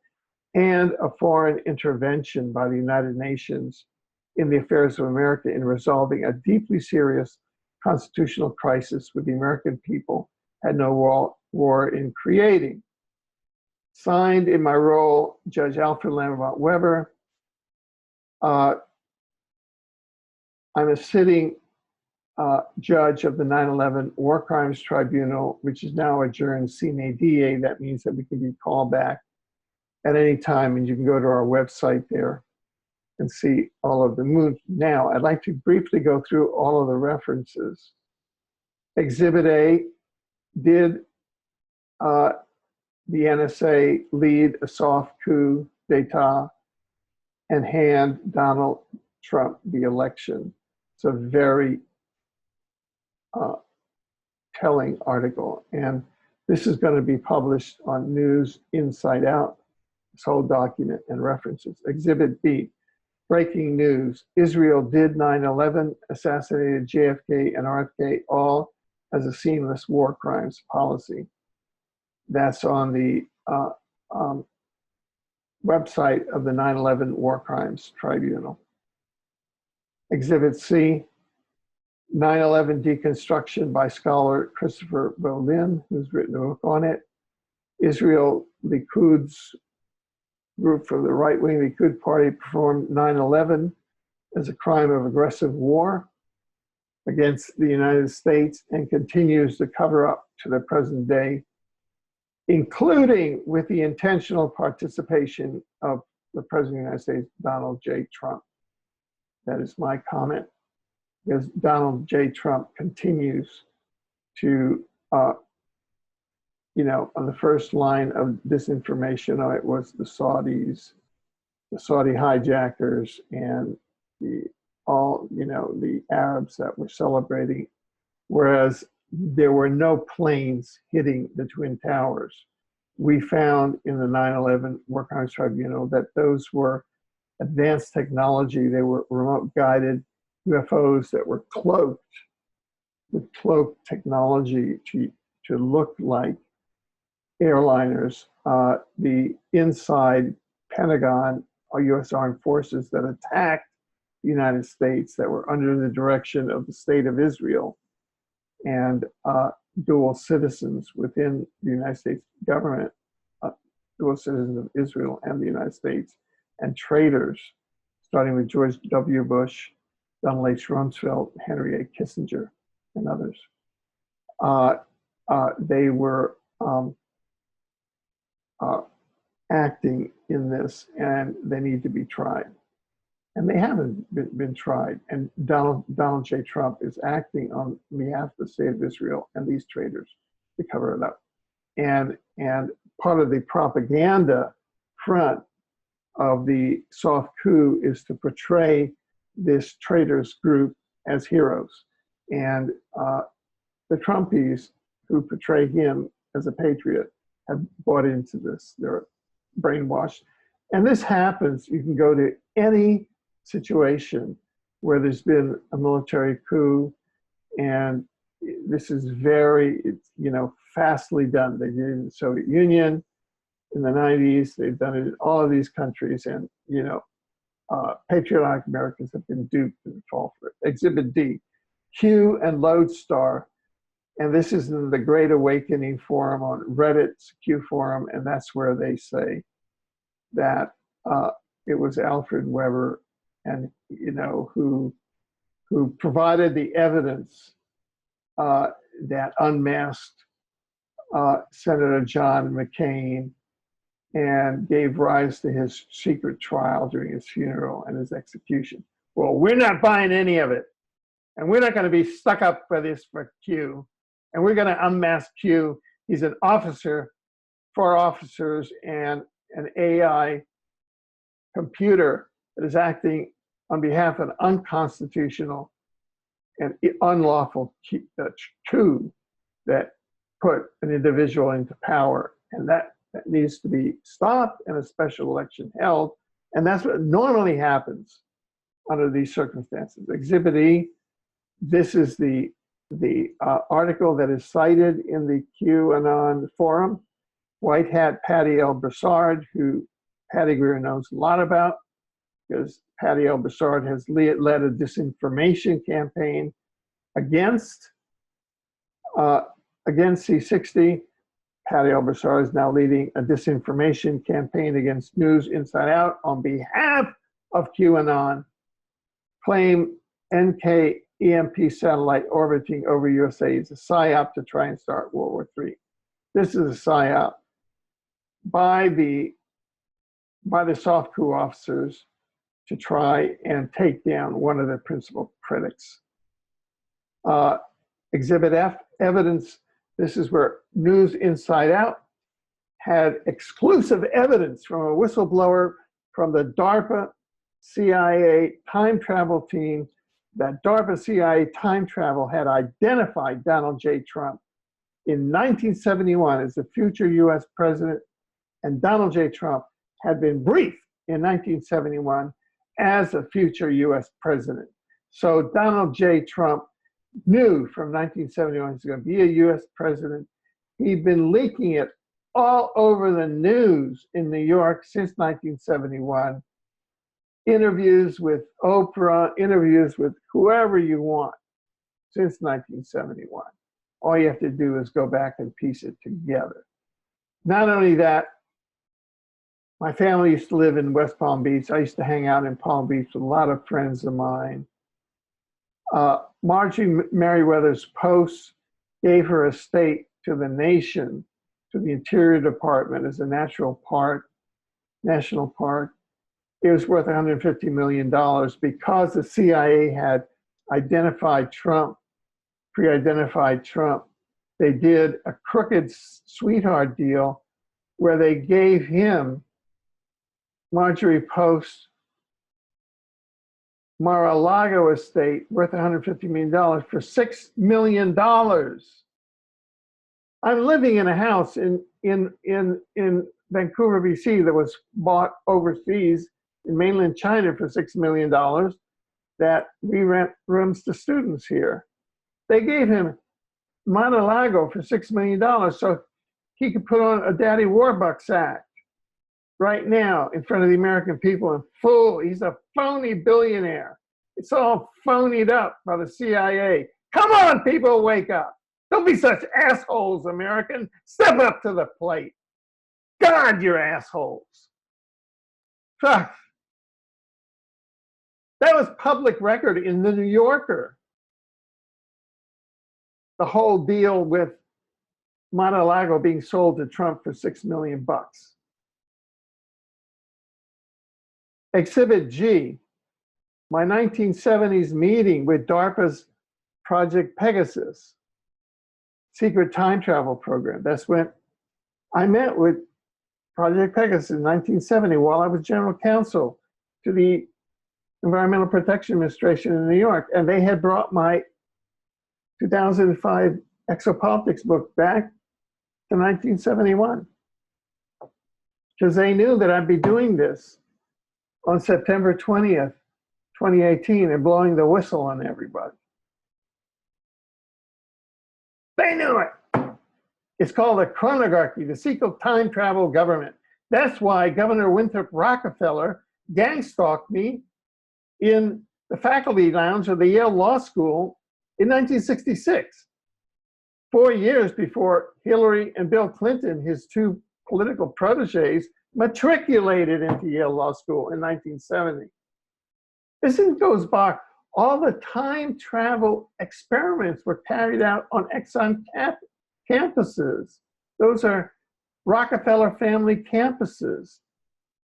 and a foreign intervention by the United Nations in the affairs of America in resolving a deeply serious constitutional crisis which the American people had no war in creating. Signed in my role, Judge Alfred Lambremont Webre. I'm a sitting judge of the 9/11 War Crimes Tribunal, which is now adjourned sine die. That means that we can be called back at any time, and you can go to our website there and see all of the moves. Now, I'd like to briefly go through all of the references. Exhibit A, did the NSA lead a soft coup d'etat and hand Donald Trump the election? It's a very telling article, and this is going to be published on News Inside Out, this whole document and references. Exhibit B, breaking news: Israel did 9/11, assassinated JFK and RFK, all as a seamless war crimes policy. That's on the website of the 9/11 War Crimes Tribunal. Exhibit C, 9/11 deconstruction by scholar Christopher Bolin, who's written a book on it. Israel Likud's group from the right-wing Likud party performed 9/11 as a crime of aggressive war against the United States and continues to cover up to the present day, including with the intentional participation of the President of the United States, Donald J. Trump. That is my comment, because Donald J. Trump continues to, you know, on the first line of disinformation, it was the Saudis, the Saudi hijackers, and the Arabs that were celebrating, whereas there were no planes hitting the Twin Towers. We found in the 9/11 War Crimes Tribunal that those were advanced technology. They were remote guided UFOs that were cloaked with cloaked technology to look like airliners. The inside Pentagon or U.S. Armed Forces that attacked the United States that were under the direction of the State of Israel and dual citizens within the United States government, dual citizens of Israel and the United States, and traitors, starting with George W. Bush, Donald H. Rumsfeld, Henry A. Kissinger, and others. They were acting in this, and they need to be tried. And they haven't been tried. And Donald J. Trump is acting on behalf of the State of Israel and these traitors to cover it up. And part of the propaganda front of the soft coup is to portray this traitors group as heroes. And the Trumpies who portray him as a patriot have bought into this. They're brainwashed. And this happens, you can go to any situation where there's been a military coup, and this is very, fastly done. They did it in the Soviet Union in the 90s. They've done it in all of these countries, and patriotic Americans have been duped and fall for it. Exhibit D, Q and Lodestar. And this is in the Great Awakening forum on Reddit's Q forum, and that's where they say that it was Alfred Webre, and who provided the evidence that unmasked Senator John McCain and gave rise to his secret trial during his funeral and his execution. Well, we're not buying any of it, and we're not going to be stuck up for this for Q. And we're going to unmask Q. He's an officer for officers and an AI computer that is acting on behalf of an unconstitutional and unlawful coup that put an individual into power. And that needs to be stopped and a special election held. And that's what normally happens under these circumstances. Exhibit E, this is the article that is cited in the QAnon forum. White Hat Patty L. Broussard, who Patty Greer knows a lot about, because Patty L. Broussard has led a disinformation campaign against C60. Patty L. Broussard is now leading a disinformation campaign against News Inside Out on behalf of QAnon. Claim NK EMP satellite orbiting over USA is a psyop to try and start World War III. This is a psyop by the soft coup officers to try and take down one of their principal critics. Exhibit F, evidence. This is where News Inside Out had exclusive evidence from a whistleblower from the DARPA CIA time travel team. That DARPA CIA time travel had identified Donald J. Trump in 1971 as the future US president, and Donald J. Trump had been briefed in 1971 as a future US president. So Donald J. Trump knew from 1971 he was going to be a US president. He'd been leaking it all over the news in New York since 1971. Interviews with Oprah, interviews with whoever you want since 1971. All you have to do is go back and piece it together. Not only that, my family used to live in West Palm Beach. I used to hang out in Palm Beach with a lot of friends of mine. Marjorie Merriweather's post gave her estate to the nation, to the Interior Department as a national park. It was worth $150 million because the CIA had identified Trump, pre-identified Trump. They did a crooked sweetheart deal where they gave him Marjorie Post Mar-a-Lago estate worth $150 million for $6 million. I'm living in a house in Vancouver, BC that was bought overseas in mainland China for $6 million that we rent rooms to students here. They gave him Mar-a-Lago for $6 million so he could put on a Daddy Warbucks act right now in front of the American people and fool. He's a phony billionaire. It's all phonied up by the CIA. Come on, people, wake up. Don't be such assholes, American. Step up to the plate. God, you're assholes. That was public record in the New Yorker. The whole deal with Mar-a-Lago being sold to Trump for $6 million. Exhibit G, my 1970s meeting with DARPA's Project Pegasus, secret time travel program. That's when I met with Project Pegasus in 1970 while I was general counsel to the Environmental Protection Administration in New York. And they had brought my 2005 exopolitics book back to 1971 because they knew that I'd be doing this on September 20th, 2018 and blowing the whistle on everybody. They knew it. It's called a chronography, the secret time travel government. That's why Governor Winthrop Rockefeller gang stalked me in the faculty lounge of the Yale Law School in 1966, 4 years before Hillary and Bill Clinton, his two political proteges, matriculated into Yale Law School in 1970. This goes back. All the time travel experiments were carried out on Exxon campuses. Those are Rockefeller family campuses.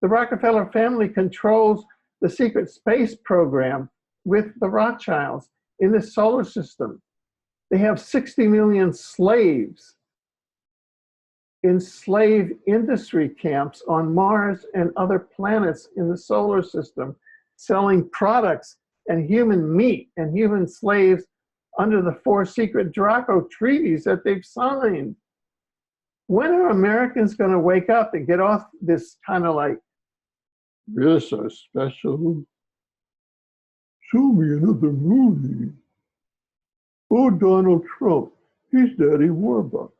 The Rockefeller family controls the secret space program with the Rothschilds in the solar system. They have 60 million slaves in slave industry camps on Mars and other planets in the solar system, selling products and human meat and human slaves under the 4 secret Draco treaties that they've signed. When are Americans going to wake up and get off this kind of like, we're so special, show me another movie. Oh, Donald Trump, he's Daddy Warbucks.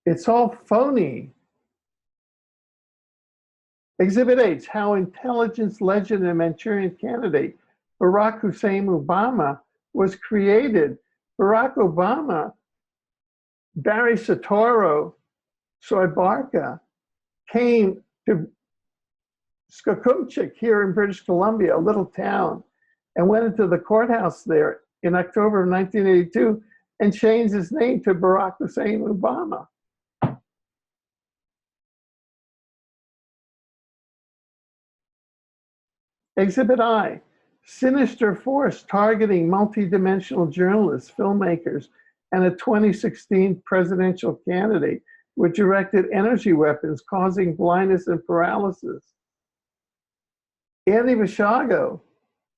It's all phony. Exhibit H, how intelligence legend and Manchurian candidate Barack Hussein Obama was created. Barack Obama, Barry Soetoro, Soybarka, came to Skokumchik here in British Columbia, a little town, and went into the courthouse there in October of 1982 and changed his name to Barack Hussein Obama. Exhibit I, sinister force targeting multidimensional journalists, filmmakers, and a 2016 presidential candidate with directed energy weapons causing blindness and paralysis. Andy Vishago,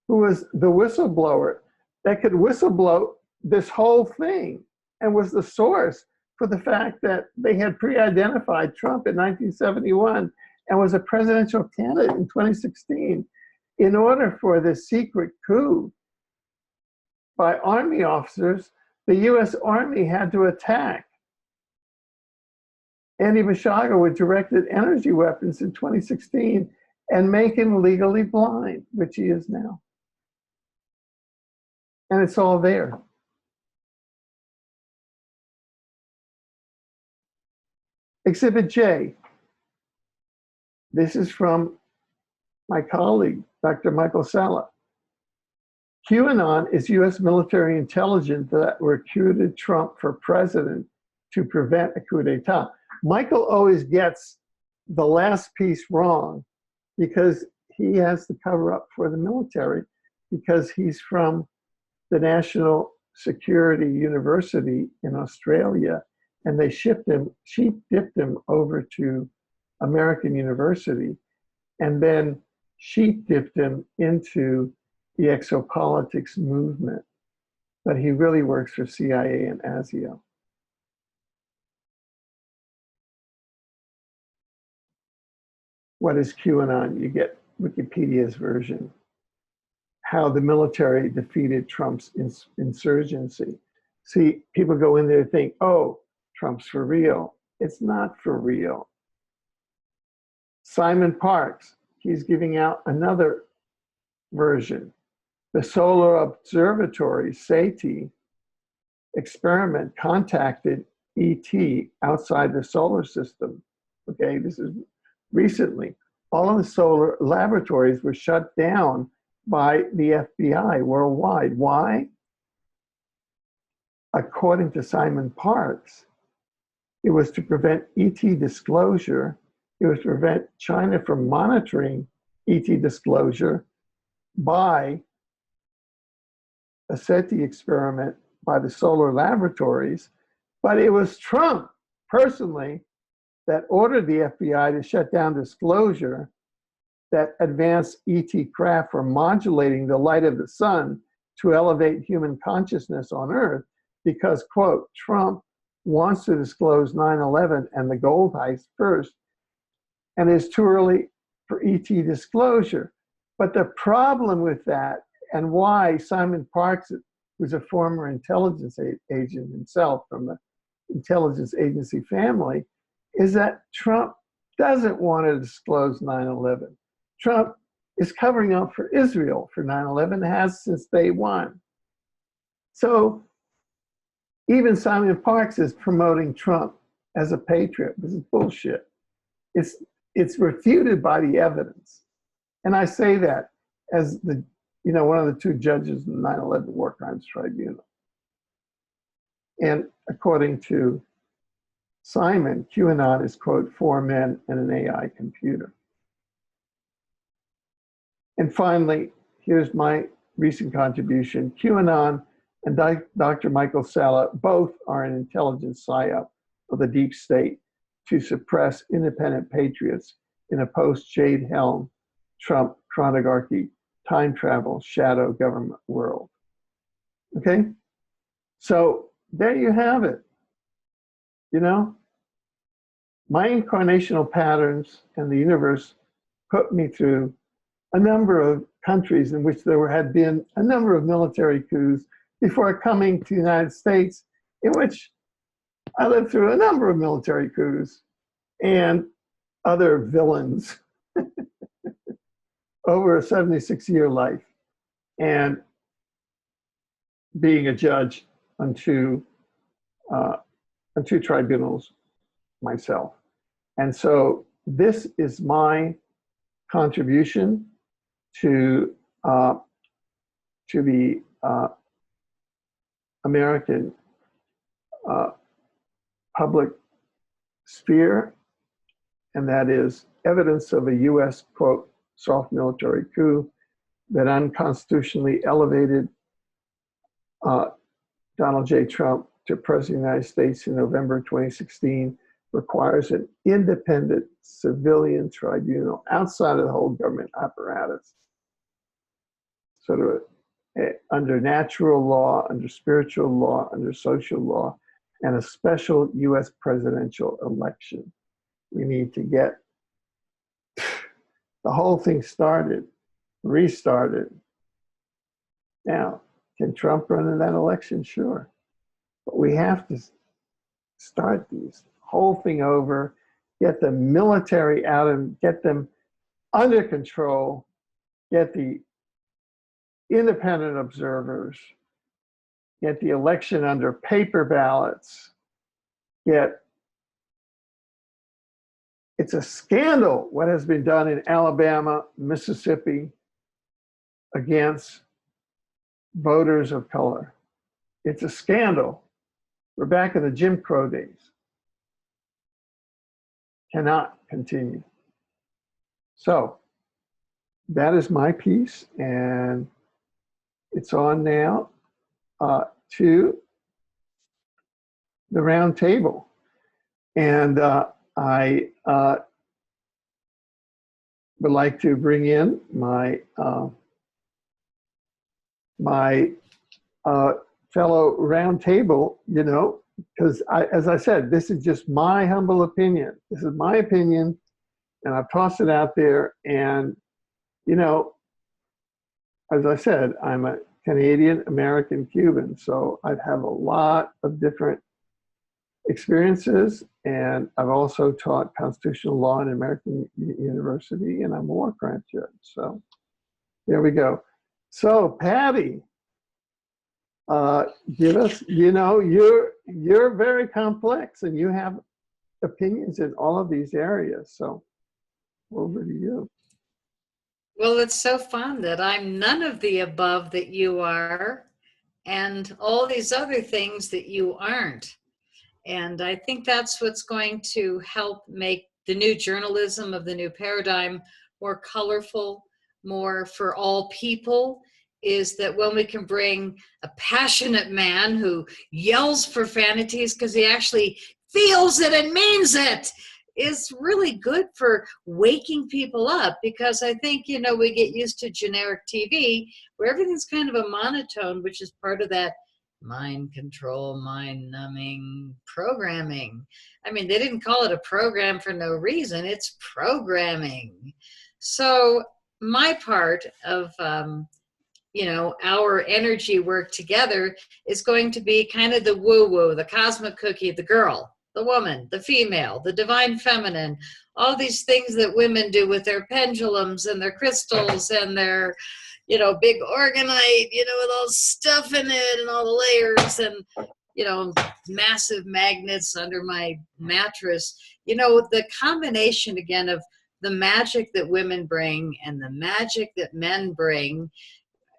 who was the whistleblower that could whistleblow this whole thing and was the source for the fact that they had pre-identified Trump in 1971 and was a presidential candidate in 2016. In order for this secret coup by Army officers, the US Army had to attack Andy Vishago with directed energy weapons in 2016 and make him legally blind, which he is now. And it's all there. Exhibit J. This is from my colleague, Dr. Michael Salla. QAnon is US military intelligence that recruited Trump for president to prevent a coup d'etat. Michael always gets the last piece wrong because he has to cover up for the military because he's from the National Security University in Australia, and they sheep dipped him over to American University, and then sheep dipped him into the exopolitics movement. But he really works for CIA and ASIO. What is QAnon? You get Wikipedia's version. How the military defeated Trump's insurgency. See, people go in there and think, oh, Trump's for real. It's not for real. Simon Parks, he's giving out another version. The Solar Observatory, SETI, experiment contacted ET outside the solar system. Okay, this is recently. All of the solar laboratories were shut down by the FBI worldwide. Why? According to Simon Parks, it was to prevent ET disclosure. It was to prevent China from monitoring ET disclosure by a SETI experiment by the solar laboratories. But it was Trump personally that ordered the FBI to shut down disclosure that advanced ET craft were modulating the light of the sun to elevate human consciousness on Earth because, quote, Trump wants to disclose 9/11 and the gold heist first, and it's too early for ET disclosure. But the problem with that, and why Simon Parks, who's a former intelligence agent himself from the intelligence agency family, is that Trump doesn't want to disclose 9/11. Trump is covering up for Israel for 9/11, has since day one. So even Simon Parks is promoting Trump as a patriot. This is bullshit. It's refuted by the evidence. And I say that as one of the two judges in the 9/11 War Crimes Tribunal. And according to Simon, QAnon is, quote, 4 men and an AI computer. And finally, here's my recent contribution. QAnon and Dr. Michael Salla both are an intelligence psyop of the deep state to suppress independent patriots in a post-Jade Helm, Trump, chronarchy, time travel, shadow government world. Okay? So there you have it. You know, my incarnational patterns and the universe put me through a number of countries in which there had been a number of military coups before coming to the United States, in which I lived through a number of military coups and other villains over a 76-year life, and being a judge on two tribunals myself. And so this is my contribution to the American public sphere, and that is evidence of a U.S., quote, soft military coup that unconstitutionally elevated Donald J. Trump to President of the United States in November 2016 requires an independent civilian tribunal outside of the whole government apparatus, sort of under natural law, under spiritual law, under social law, and a special U.S. presidential election. We need to get the whole thing started, restarted. Now, can Trump run in that election? Sure. But we have to start this whole thing over, get the military out and get them under control, get the independent observers, get the election under paper ballots, it's a scandal what has been done in Alabama, Mississippi against voters of color. It's a scandal. We're back in the Jim Crow days. Cannot continue. So that is my piece, and it's on now to the round table. And I would like to bring in my fellow round table, because as I said, this is just my humble opinion. This is my opinion, and I've tossed it out there. And, as I said, I'm a Canadian, American, Cuban, so I have a lot of different experiences, and I've also taught constitutional law in American University, and I'm a war crime judge. So there we go. So Patty, give us, you're very complex and you have opinions in all of these areas. So over to you. Well, it's so fun that I'm none of the above that you are, and all these other things that you aren't. And I think that's what's going to help make the new journalism of the new paradigm more colorful, more for all people, is that when we can bring a passionate man who yells profanities because he actually feels it and means it, is really good for waking people up. Because I think, we get used to generic TV where everything's kind of a monotone, which is part of that mind control, mind numbing programming. I mean, they didn't call it a program for no reason. It's programming. So my part of, our energy work together is going to be kind of the woo-woo, the cosmic cookie, the girl. the woman, the female, the divine feminine, all these things that women do with their pendulums and their crystals and their, big organite, with all stuff in it and all the layers and, massive magnets under my mattress. The combination again of the magic that women bring and the magic that men bring,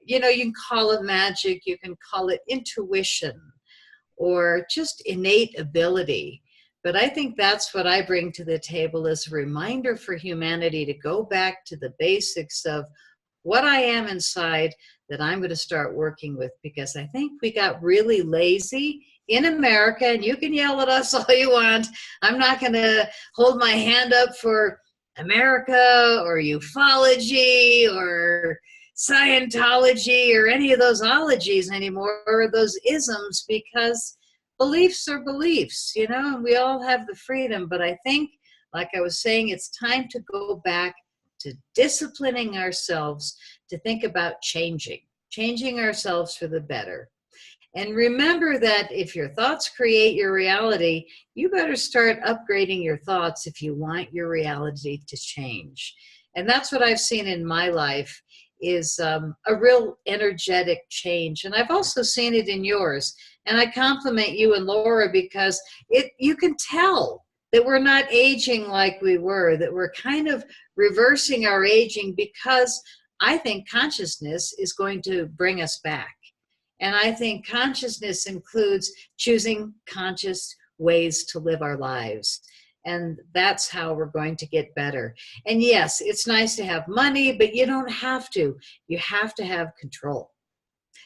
you can call it magic, you can call it intuition or just innate ability. But I think that's what I bring to the table as a reminder for humanity to go back to the basics of what I am inside that I'm going to start working with, because I think we got really lazy in America, and you can yell at us all you want. I'm not going to hold my hand up for America or ufology or Scientology or any of those ologies anymore, or those isms, because beliefs are beliefs, and we all have the freedom. But I think, like I was saying, it's time to go back to disciplining ourselves to think about changing ourselves for the better. And remember that if your thoughts create your reality, you better start upgrading your thoughts if you want your reality to change. And that's what I've seen in my life, is a real energetic change. And I've also seen it in yours. And I compliment you and Laura, because you can tell that we're not aging like we were, that we're kind of reversing our aging, because I think consciousness is going to bring us back. And I think consciousness includes choosing conscious ways to live our lives. And that's how we're going to get better. And yes, it's nice to have money, but you don't have to. You have to have control.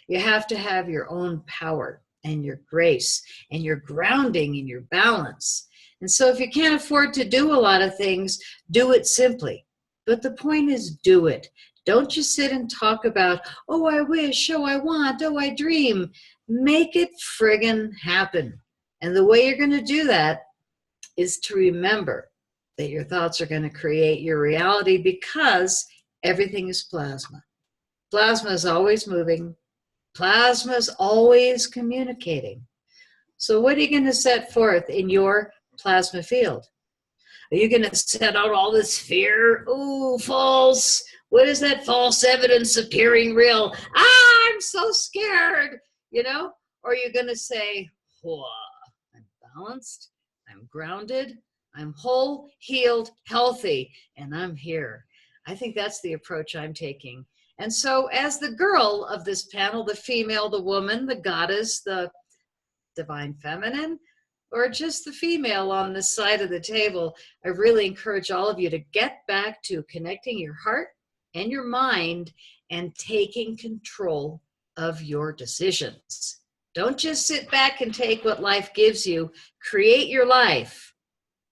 You have to have your own power and your grace and your grounding and your balance. And so if you can't afford to do a lot of things, do it simply. But the point is, do it. Don't just sit and talk about, oh, I wish, oh, I want, oh, I dream. Make it friggin' happen. And the way you're going to do that is to remember that your thoughts are going to create your reality, because everything is plasma. Plasma is always moving. Plasma is always communicating. So what are you going to set forth in your plasma field? Are you going to set out all this fear? Ooh, false. What is that false evidence appearing real? I'm so scared, Or are you going to say, I'm balanced, I'm grounded, I'm whole, healed, healthy, and I'm here. I think that's the approach I'm taking. And so as the girl of this panel, the female, the woman, the goddess, the divine feminine, or just the female on this side of the table, I really encourage all of you to get back to connecting your heart and your mind and taking control of your decisions. Don't just sit back and take what life gives you. Create your life.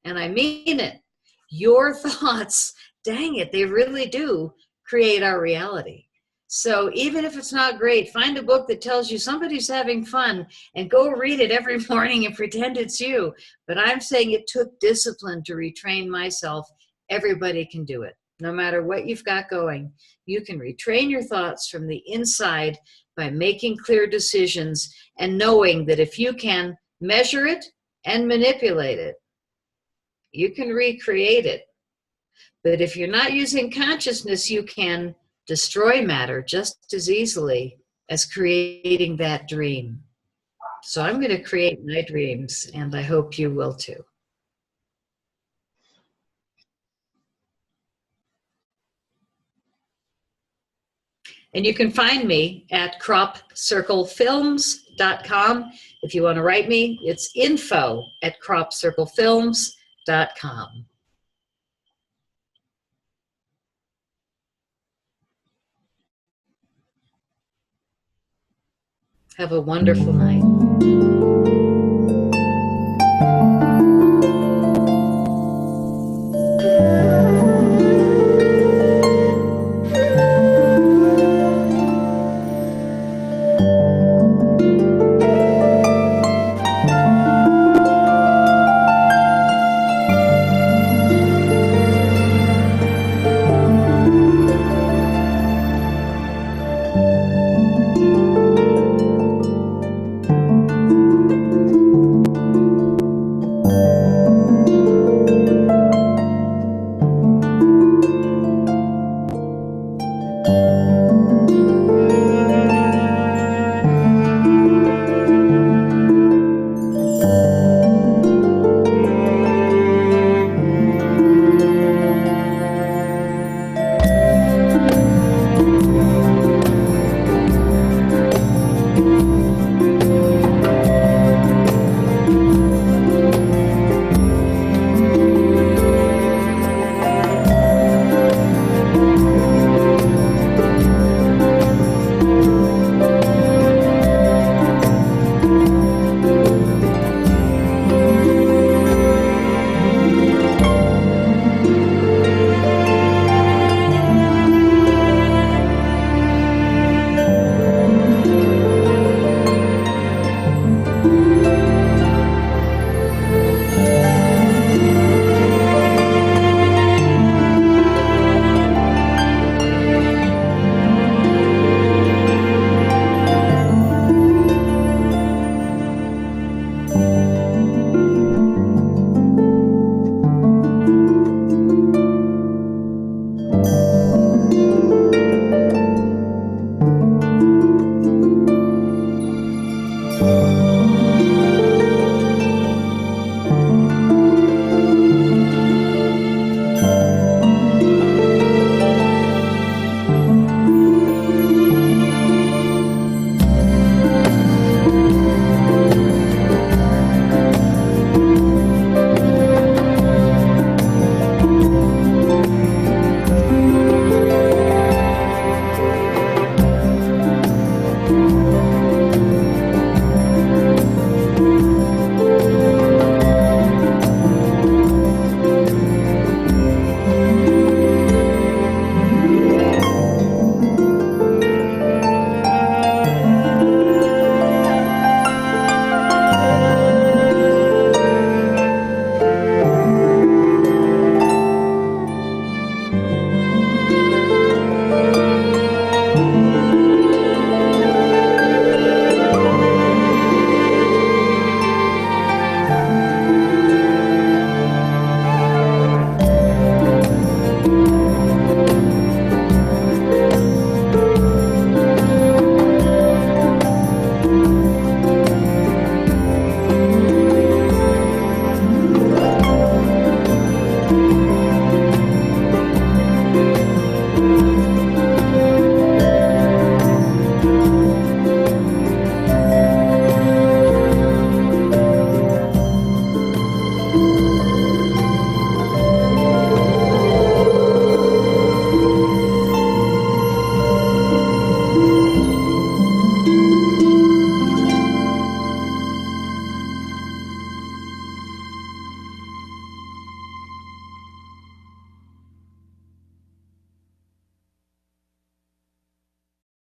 And I mean it. Your thoughts, dang it, they really do create our reality. So even if it's not great, find a book that tells you somebody's having fun and go read it every morning and pretend it's you. But I'm saying it took discipline to retrain myself. Everybody can do it. No matter what you've got going, you can retrain your thoughts from the inside by making clear decisions and knowing that if you can measure it and manipulate it, you can recreate it. But if you're not using consciousness, you can destroy matter just as easily as creating that dream. So I'm going to create my dreams, and I hope you will too. And you can find me at cropcirclefilms.com. If you want to write me, it's info@cropcirclefilms.com. Have a wonderful night.